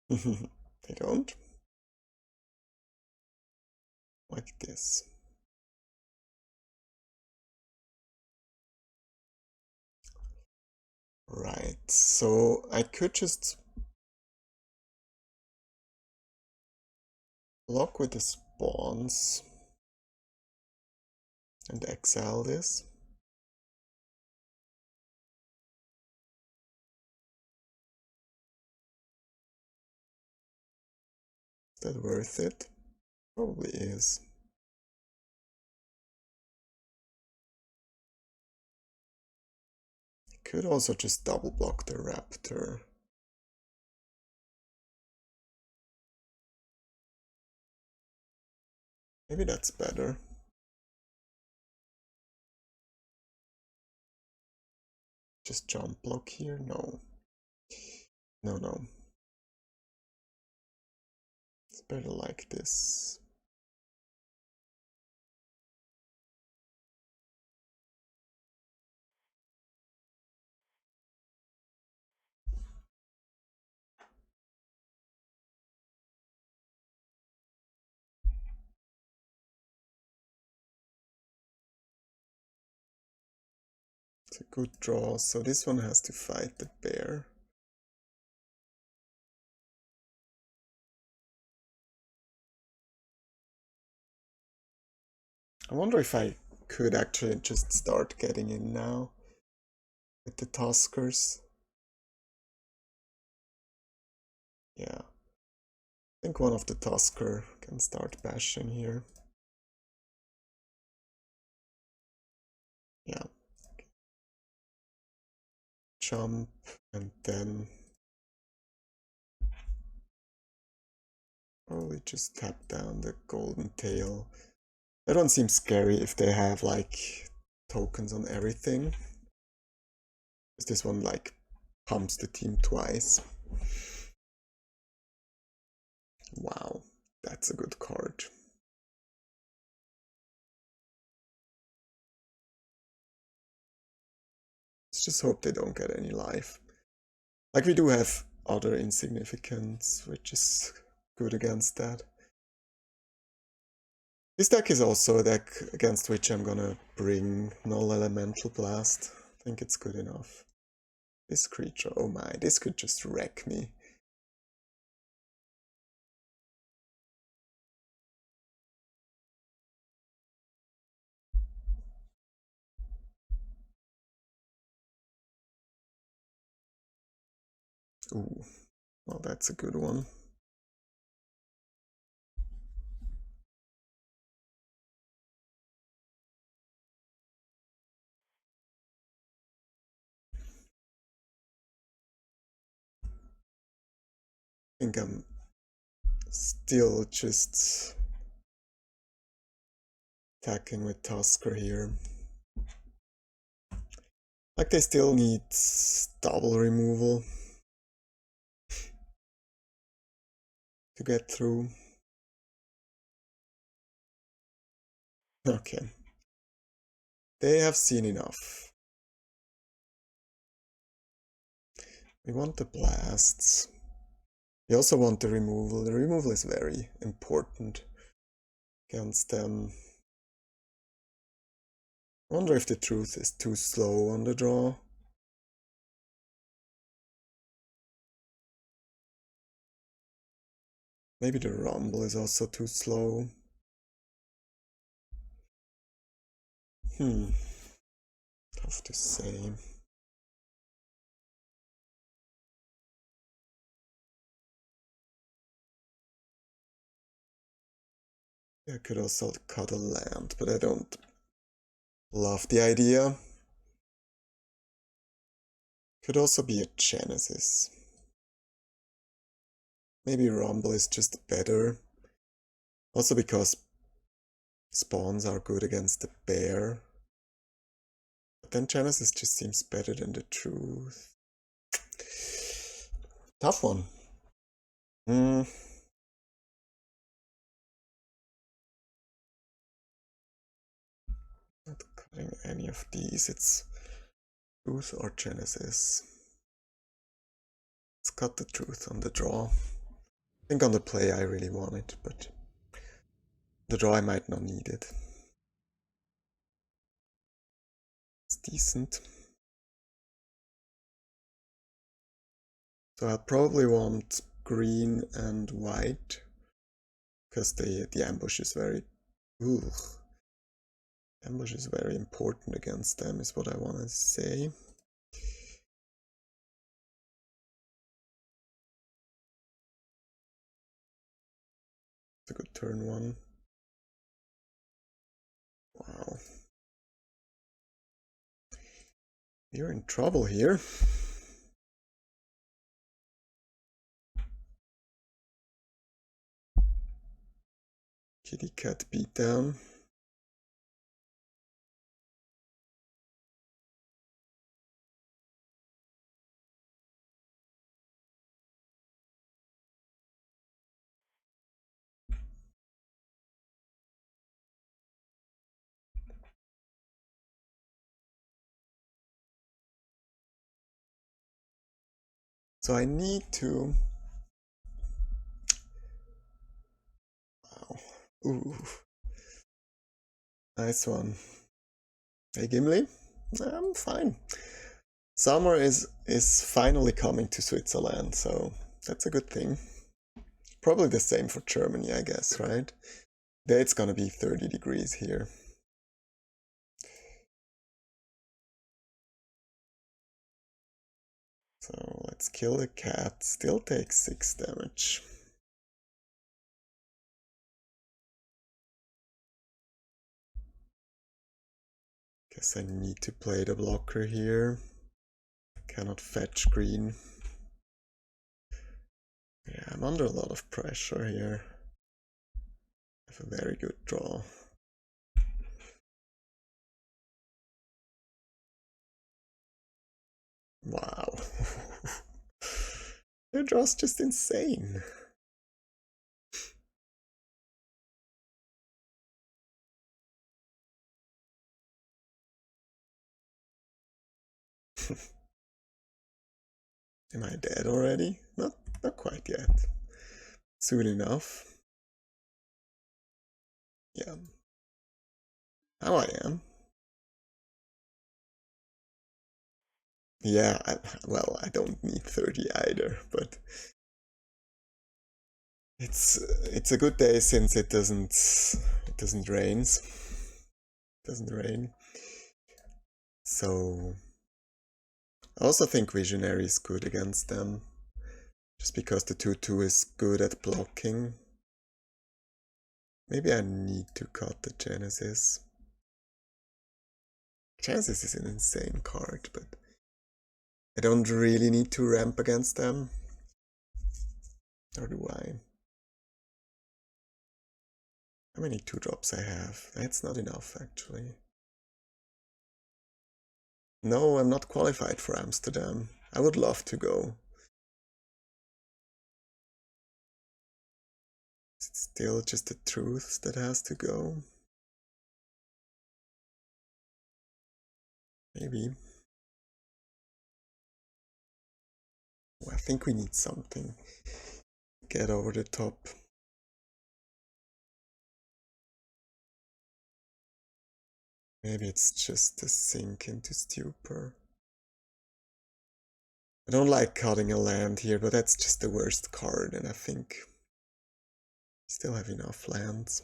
Speaker 1: They don't. Like this. Right, so I could just block with the spawns and exile this. Is that worth it? Probably is. Could also just double block the raptor. Maybe that's better. Just jump block here? No. No. It's better like this. It's a good draw, so this one has to fight the bear. I wonder if I could actually just start getting in now with the Tuskers. Yeah. I think one of the Tusker can start bashing here. Yeah. Jump and then Probably just tap down the golden tail. That one seems scary if they have like tokens on everything. This one like pumps the team twice. Wow, that's a good card. Let's just hope they don't get any life. Like we do have other insignificance, which is good against that. This deck is also a deck against which I'm gonna bring Null Elemental Blast. I think it's good enough. This creature, oh my, this could just wreck me. Ooh, well that's a good one. I think I'm still just attacking with Tusker here. Like they still need double removal to get through. Okay. They have seen enough. We want the blasts. We also want the removal. The removal is very important against them. I wonder if the truth is too slow on the draw. Maybe the rumble is also too slow. Tough to say. I could also cut a land, but I don't love the idea. Could also be a Genesis. Maybe Rumble is just better. Also because spawns are good against the bear. But then Genesis just seems better than the truth. Tough one. Not cutting any of these. It's truth or Genesis. Let's cut the truth on the draw. I think on the play I really want it, but the draw I might not need it. It's decent. So I'll probably want green and white because the ambush is very ambush is very important against them is what I want to say. It's a good turn one. Wow. You're in trouble here. Kitty cat beatdown. So I need to... Wow. Ooh. Nice one. Hey Gimli? I'm fine. Summer is finally coming to Switzerland, so that's a good thing. Probably the same for Germany, I guess, right? It's gonna be 30 degrees here. So let's kill the cat. Still takes 6 damage. Guess I need to play the blocker here. Cannot fetch green. Yeah, I'm under a lot of pressure here. have a very good draw. Wow. Their draw's just insane. Am I dead already? Not quite yet. Soon enough. Yeah. How I am. Yeah, well, I don't need 30 either, but it's a good day since it doesn't rain. It doesn't rain. So I also think Visionary is good against them. Just because the 2/2 is good at blocking. Maybe I need to cut the Genesis. Genesis is an insane card, but I don't really need to ramp against them. Or do I? How many 2-drops I have? That's not enough, actually. No, I'm not qualified for Amsterdam. I would love to go. It's still just the truth that has to go. Maybe. I think we need something to get over the top. Maybe it's just a sink into stupor. I don't like cutting a land here, but that's just the worst card, and I think we still have enough lands.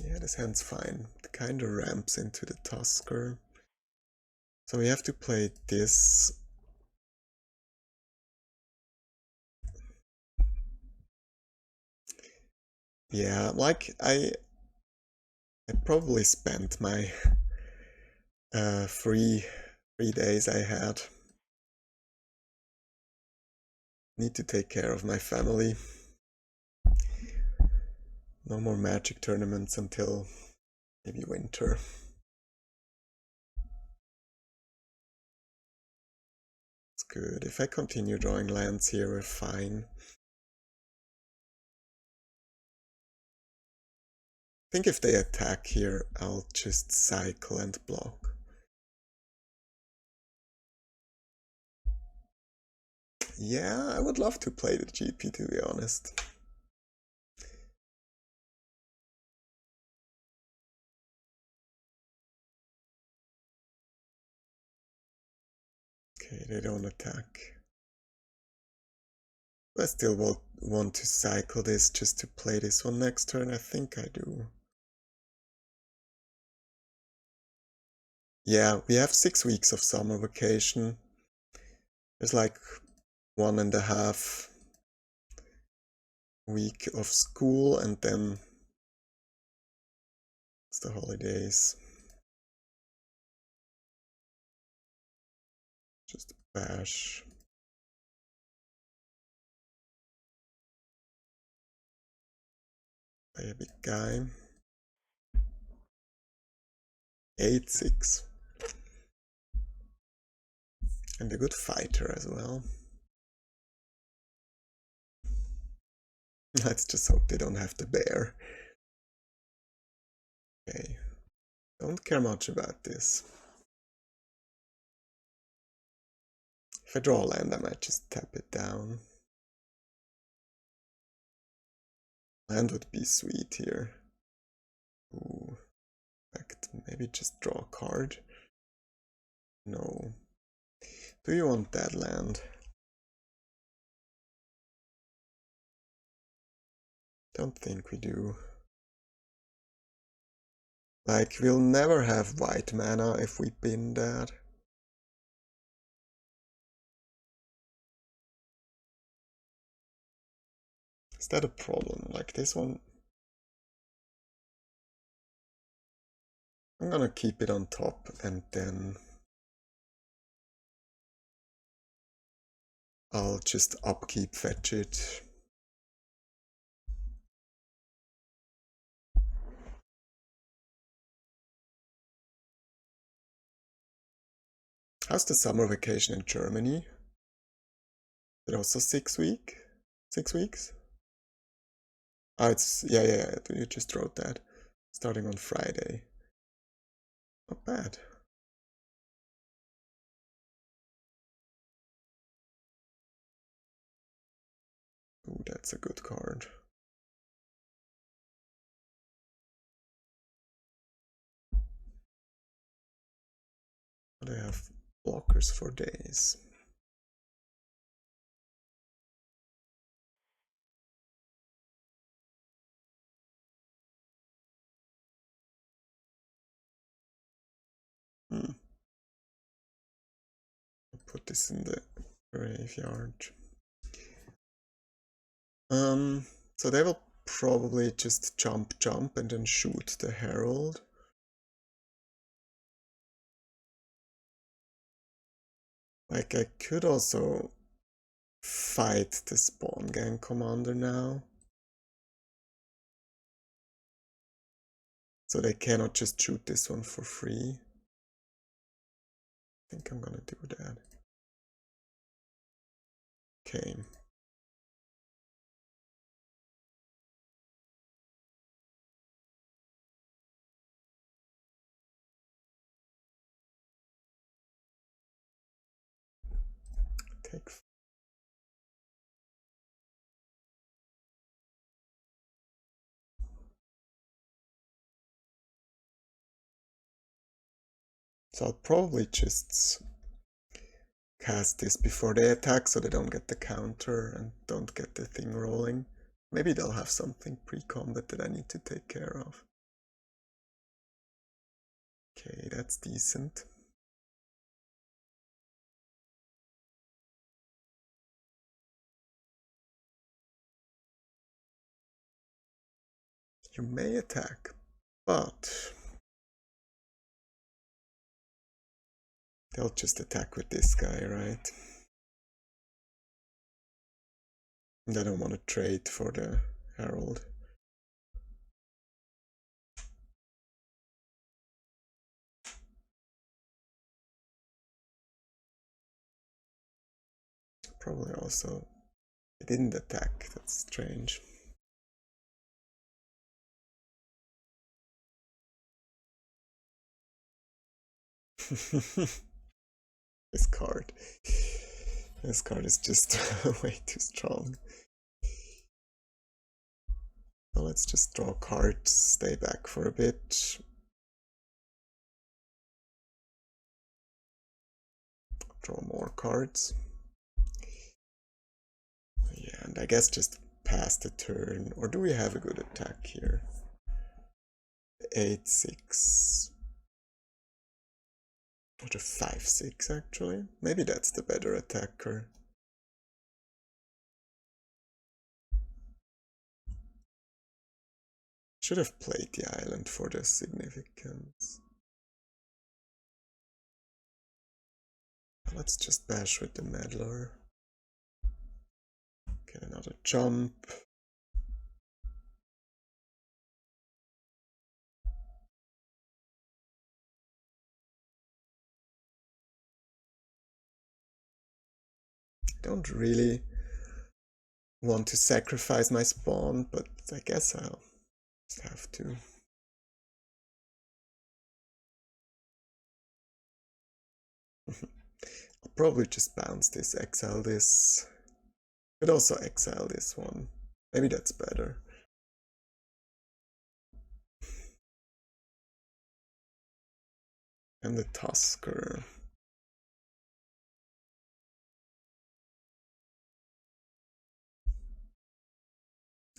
Speaker 1: Yeah, this hand's fine. It kind of ramps into the Tusker. So we have to play this. Yeah, like I probably spent my free days I had. Need to take care of my family. No more Magic tournaments until maybe winter. It's good. If I continue drawing lands here, we're fine. I think if they attack here, I'll just cycle and block. Yeah, I would love to play the GP, to be honest. Okay, they don't attack. I still want to cycle this just to play this one next turn. I think I do. Yeah, we have 6 weeks of summer vacation. There's like 1.5 week of school, and then it's the holidays. Just bash. Play a big guy. 8/6. And a good fighter as well. Let's just hope they don't have the bear. Okay. Don't care much about this. If I draw a land, I might just tap it down. Land would be sweet here. Ooh. In fact, maybe just draw a card. No. Do you want that land? Don't think we do. Like, we'll never have white mana if we pin that. Is that a problem? Like this one? I'm gonna keep it on top and then I'll just upkeep fetch it. How's the summer vacation in Germany? Is it also 6 week? 6 weeks? Oh, it's, yeah, you just wrote that. Starting on Friday. Not bad. Ooh, that's a good card. But I have blockers for days. I'll put this in the graveyard. So they will probably just jump, and then shoot the Herald. Like, I could also fight the Spawn Gang Commander now. So they cannot just shoot this one for free. I think I'm gonna do that. Okay. Take. So I'll probably just cast this before they attack so they don't get the counter and don't get the thing rolling. Maybe they'll have something pre-combat that I need to take care of. Okay, that's decent. You may attack, but they'll just attack with this guy, right? And I don't want to trade for the Herald. Probably also, it didn't attack, that's strange. This card. This card is just way too strong. So let's just draw cards, stay back for a bit. Draw more cards. Yeah, and I guess just pass the turn. Or do we have a good attack here? 8-6. Or the 5-6 actually. Maybe that's the better attacker. Should have played the island for the significance. Let's just bash with the meddler. Get another jump. Don't really want to sacrifice my spawn, but I guess I'll just have to. I'll probably just bounce this, exile this. Could also exile this one. Maybe that's better. And the Tusker.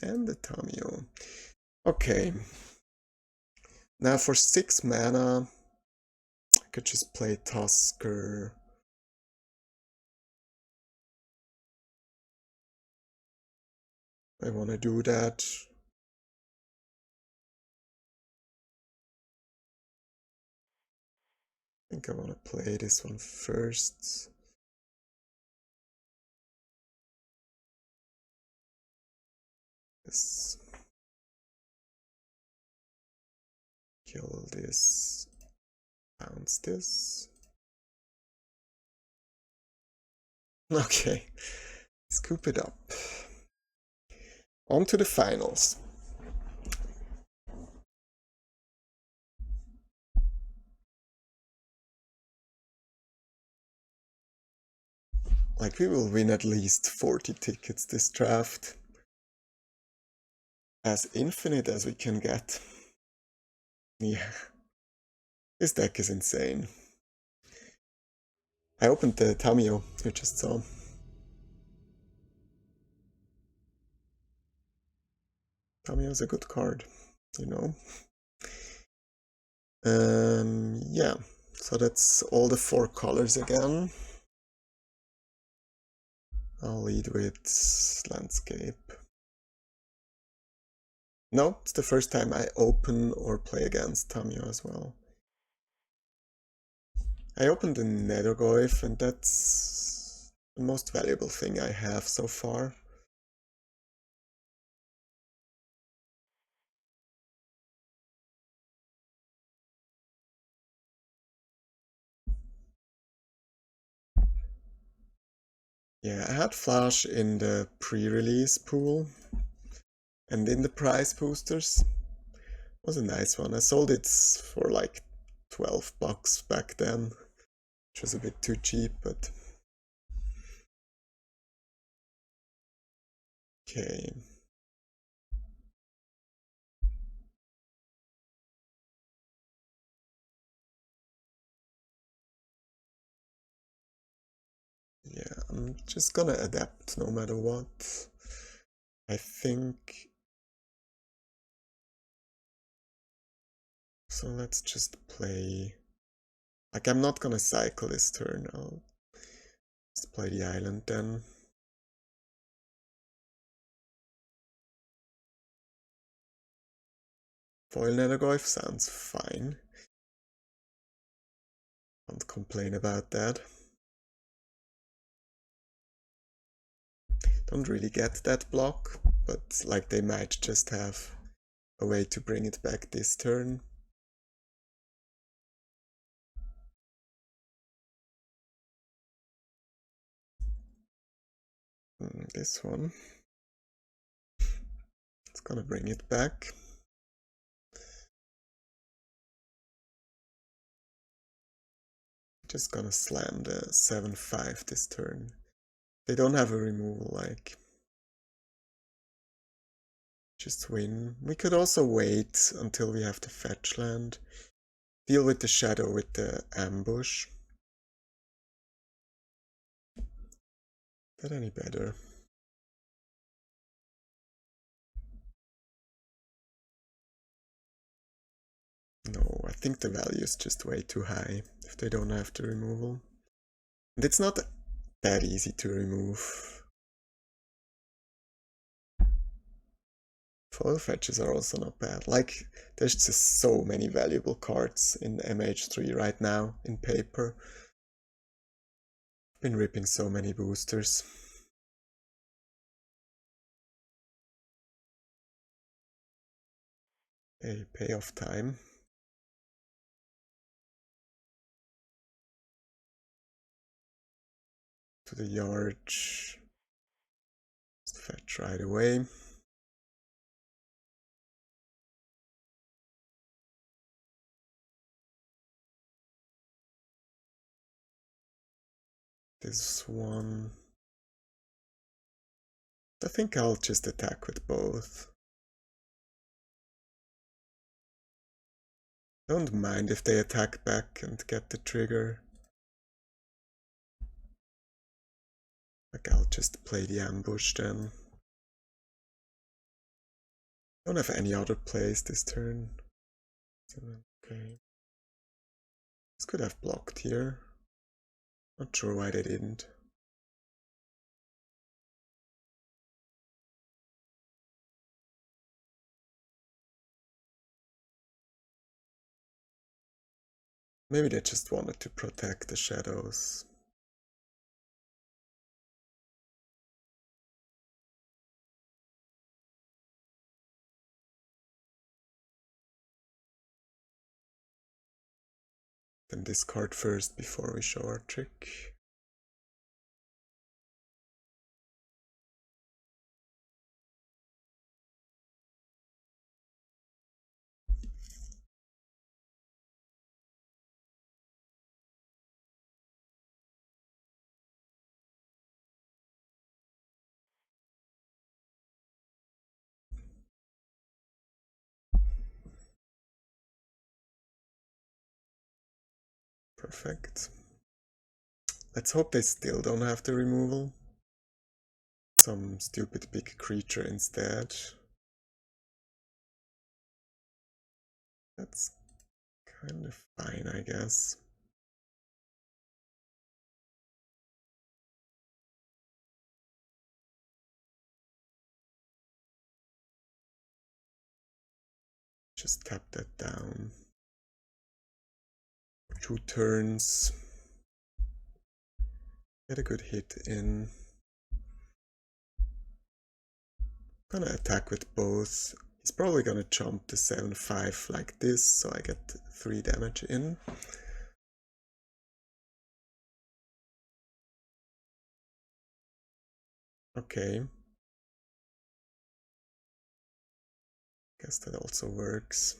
Speaker 1: And the Tamio. Okay. Now for 6 mana, I could just play Tusker. I want to do that. I think I want to play this one first. this. Kill this. Bounce this. Okay, scoop it up. On to the finals. Like, we will win at least 40 tickets this draft. As infinite as we can get. Yeah. This deck is insane. I opened the Tamiyo, you just saw. Tamiyo's a good card, you know. Yeah, so that's all the 4 colors again. I'll lead with landscape. No, it's the first time I open or play against Tamiyo as well. I opened the Nethergoyf, and that's the most valuable thing I have so far. Yeah, I had Flash in the pre-release pool and in the prize boosters. It was a nice one. I sold it for like 12 bucks back then, which was a bit too cheap, but okay. Yeah, I'm just gonna adapt no matter what. I think. So let's just play. Like, I'm not gonna cycle this turn. I'll just play the island then. Foil Nethergoyf sounds fine. Can't complain about that. Don't really get that block, but like they might just have a way to bring it back this turn. This one. It's gonna bring it back. Just gonna slam the 7-5 this turn. They don't have a removal, like. Just win. We could also wait until we have the fetch land. Deal with the shadow with the ambush. That any better? No, I think the value is just way too high if they don't have the removal. And it's not that easy to remove. Foil fetches are also not bad. Like, there's just so many valuable cards in MH3 right now in paper. I've been ripping so many boosters. Okay, payoff time. To the yard. Just fetch right away. This one. I think I'll just attack with both. Don't mind if they attack back and get the trigger. Like, I'll just play the ambush then. Don't have any other plays this turn. Okay. This could have blocked here. Not sure why they didn't. Maybe they just wanted to protect the shadows. Then discard first before we show our trick. Perfect. Let's hope they still don't have the removal. Some stupid big creature instead. That's kind of fine, I guess. Just tap that down. 2 turns. Get a good hit in. Gonna attack with both. He's probably gonna jump the 7/5 like this, so I get 3 damage in. Okay. Guess that also works.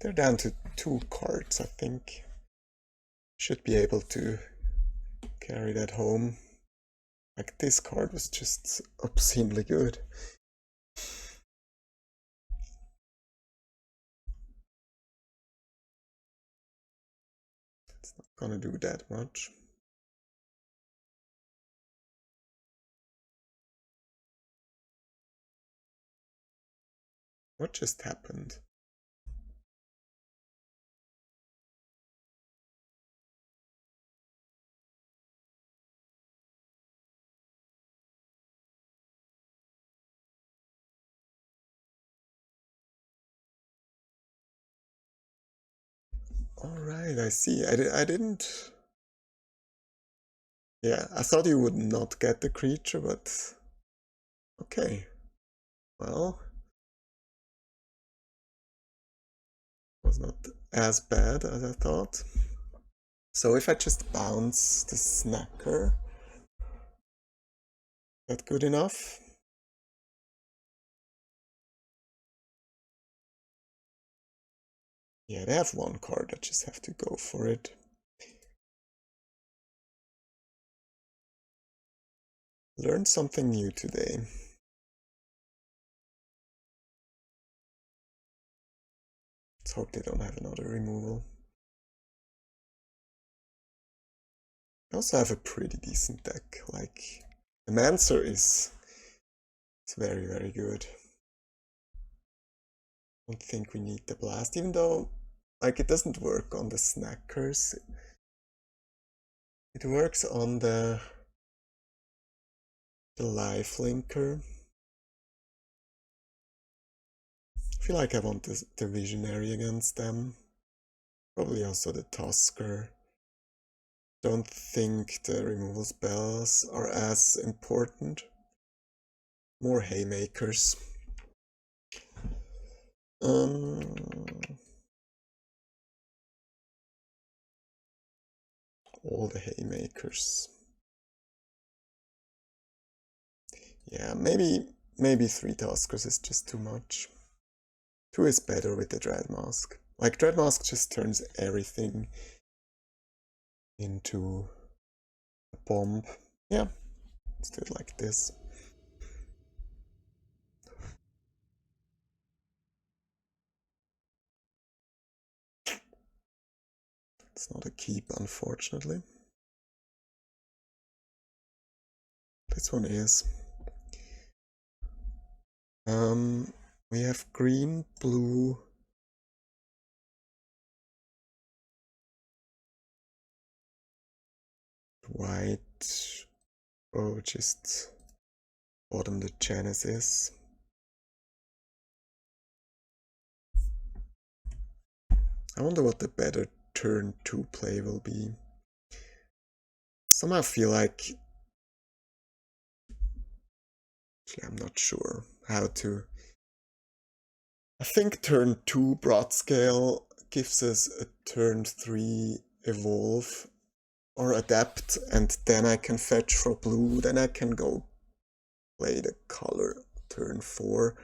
Speaker 1: They're down to 2 cards, I think. Should be able to carry that home. Like, this card was just obscenely good. It's not gonna do that much. What just happened? Alright, I see. I didn't... Yeah, I thought you would not get the creature, but... Okay. Well... was not as bad as I thought. So if I just bounce the snacker... that good enough? Yeah, they have 1 card, I just have to go for it. Learned something new today. Let's hope they don't have another removal. I also have a pretty decent deck, like... The Mancer is very, very good. I don't think we need the Blast, even though, like, it doesn't work on the Snackers. It works on the Lifelinker. I feel like I want the Visionary against them. Probably also the Tusker. Don't think the removal spells are as important. More Haymakers. All the Haymakers. Yeah, maybe 3 Tuskers is just too much. 2 is better with the Dread Mask. Like, Dread Mask just turns everything into a bomb. Yeah, let's do it like this. It's not a keep, unfortunately. This one is. We have green, blue, white. Oh, just bottom the Genesis. I wonder what the better turn 2 play will be. Somehow feel like Actually, I'm not sure how to. I think turn 2 broad scale gives us a turn 3 evolve or adapt, and then I can fetch for blue, then I can go play the color turn 4.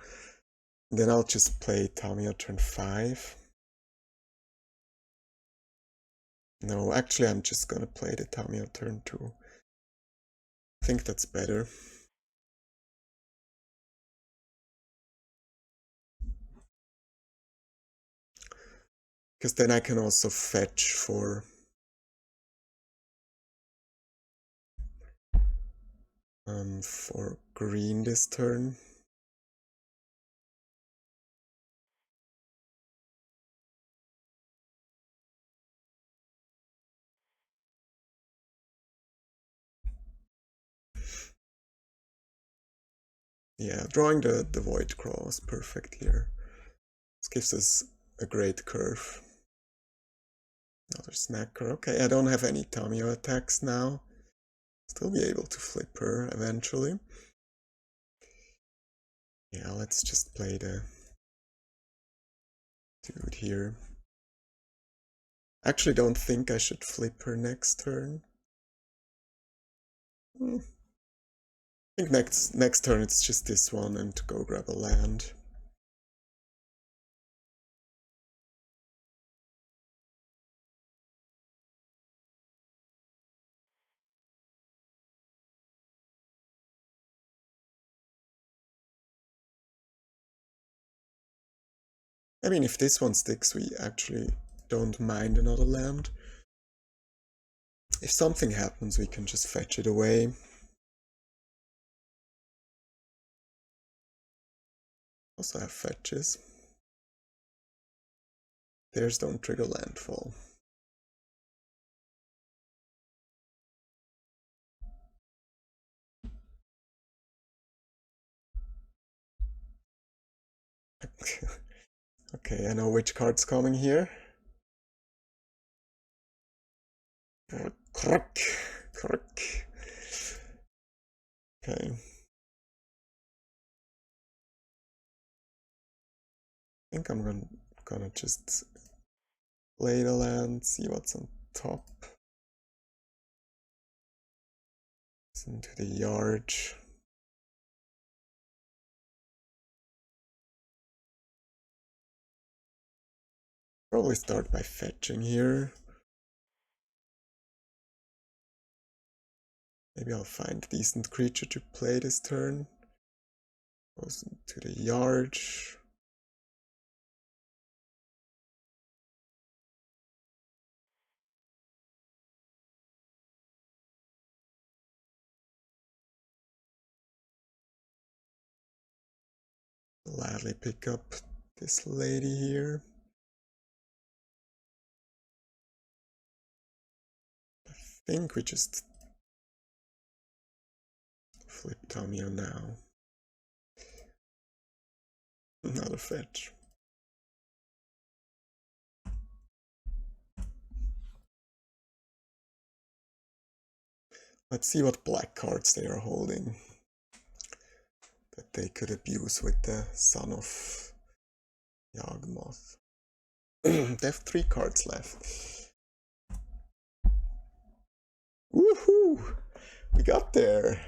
Speaker 1: Then I'll just play Tamiya turn 5. No, actually I'm just gonna play the Tamiya turn 2. I think that's better. Because then I can also fetch for green this turn. Yeah, drawing the void crawl is perfect here. This gives us a great curve. Another snacker. Okay, I don't have any Tamiya attacks now. Still be able to flip her eventually. Yeah, let's just play the dude here. Actually don't think I should flip her next turn. I think next turn it's just this one and to go grab a land. I mean, if this one sticks, we actually don't mind another land. If something happens, we can just fetch it away. Also have fetches. Theirs don't trigger landfall. Okay, I know which card's coming here. Crack. Okay. I think I'm gonna just play the land, see what's on top. It's into the yard. Probably start by fetching here. Maybe I'll find a decent creature to play this turn. Goes into the yard. Gladly pick up this lady here. I think we just flip Tamiya now. Another fetch. Let's see what black cards they are holding that they could abuse with the Son of Yawgmoth. They have 3 cards left. Woohoo! We got there!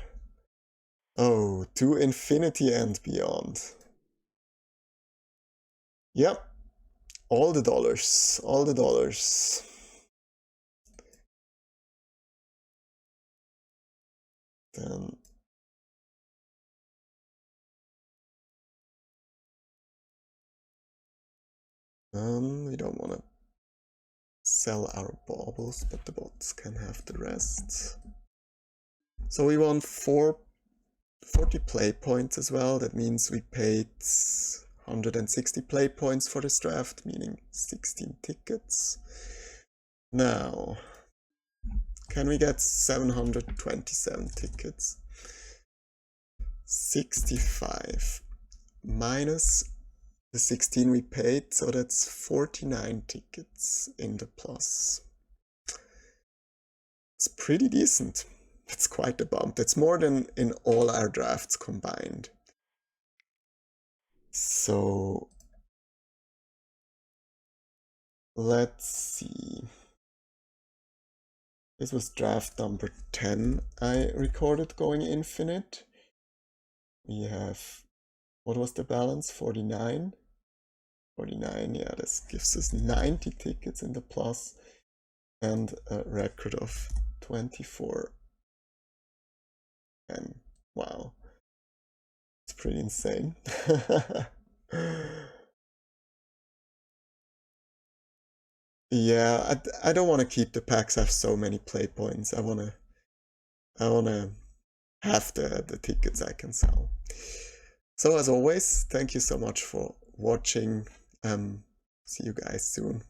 Speaker 1: Oh, to infinity and beyond. Yep. All the dollars. All the dollars. Then we don't want to sell our baubles, but the bots can have the rest. So we won 40 play points as well. That means we paid 160 play points for this draft, meaning 16 tickets. Now, can we get 727 tickets? 65 minus the 16 we paid, so that's 49 tickets in the plus. It's pretty decent. That's quite a bump. That's more than in all our drafts combined. So let's see. This was draft number 10 I recorded going infinite. We have, what was the balance? 49? 49, yeah, this gives us 90 tickets in the plus and a record of 24. And wow, it's pretty insane. Yeah, I don't want to keep the packs have so many play points. I wanna have the tickets I can sell. So as always, thank you so much for watching. See you guys soon.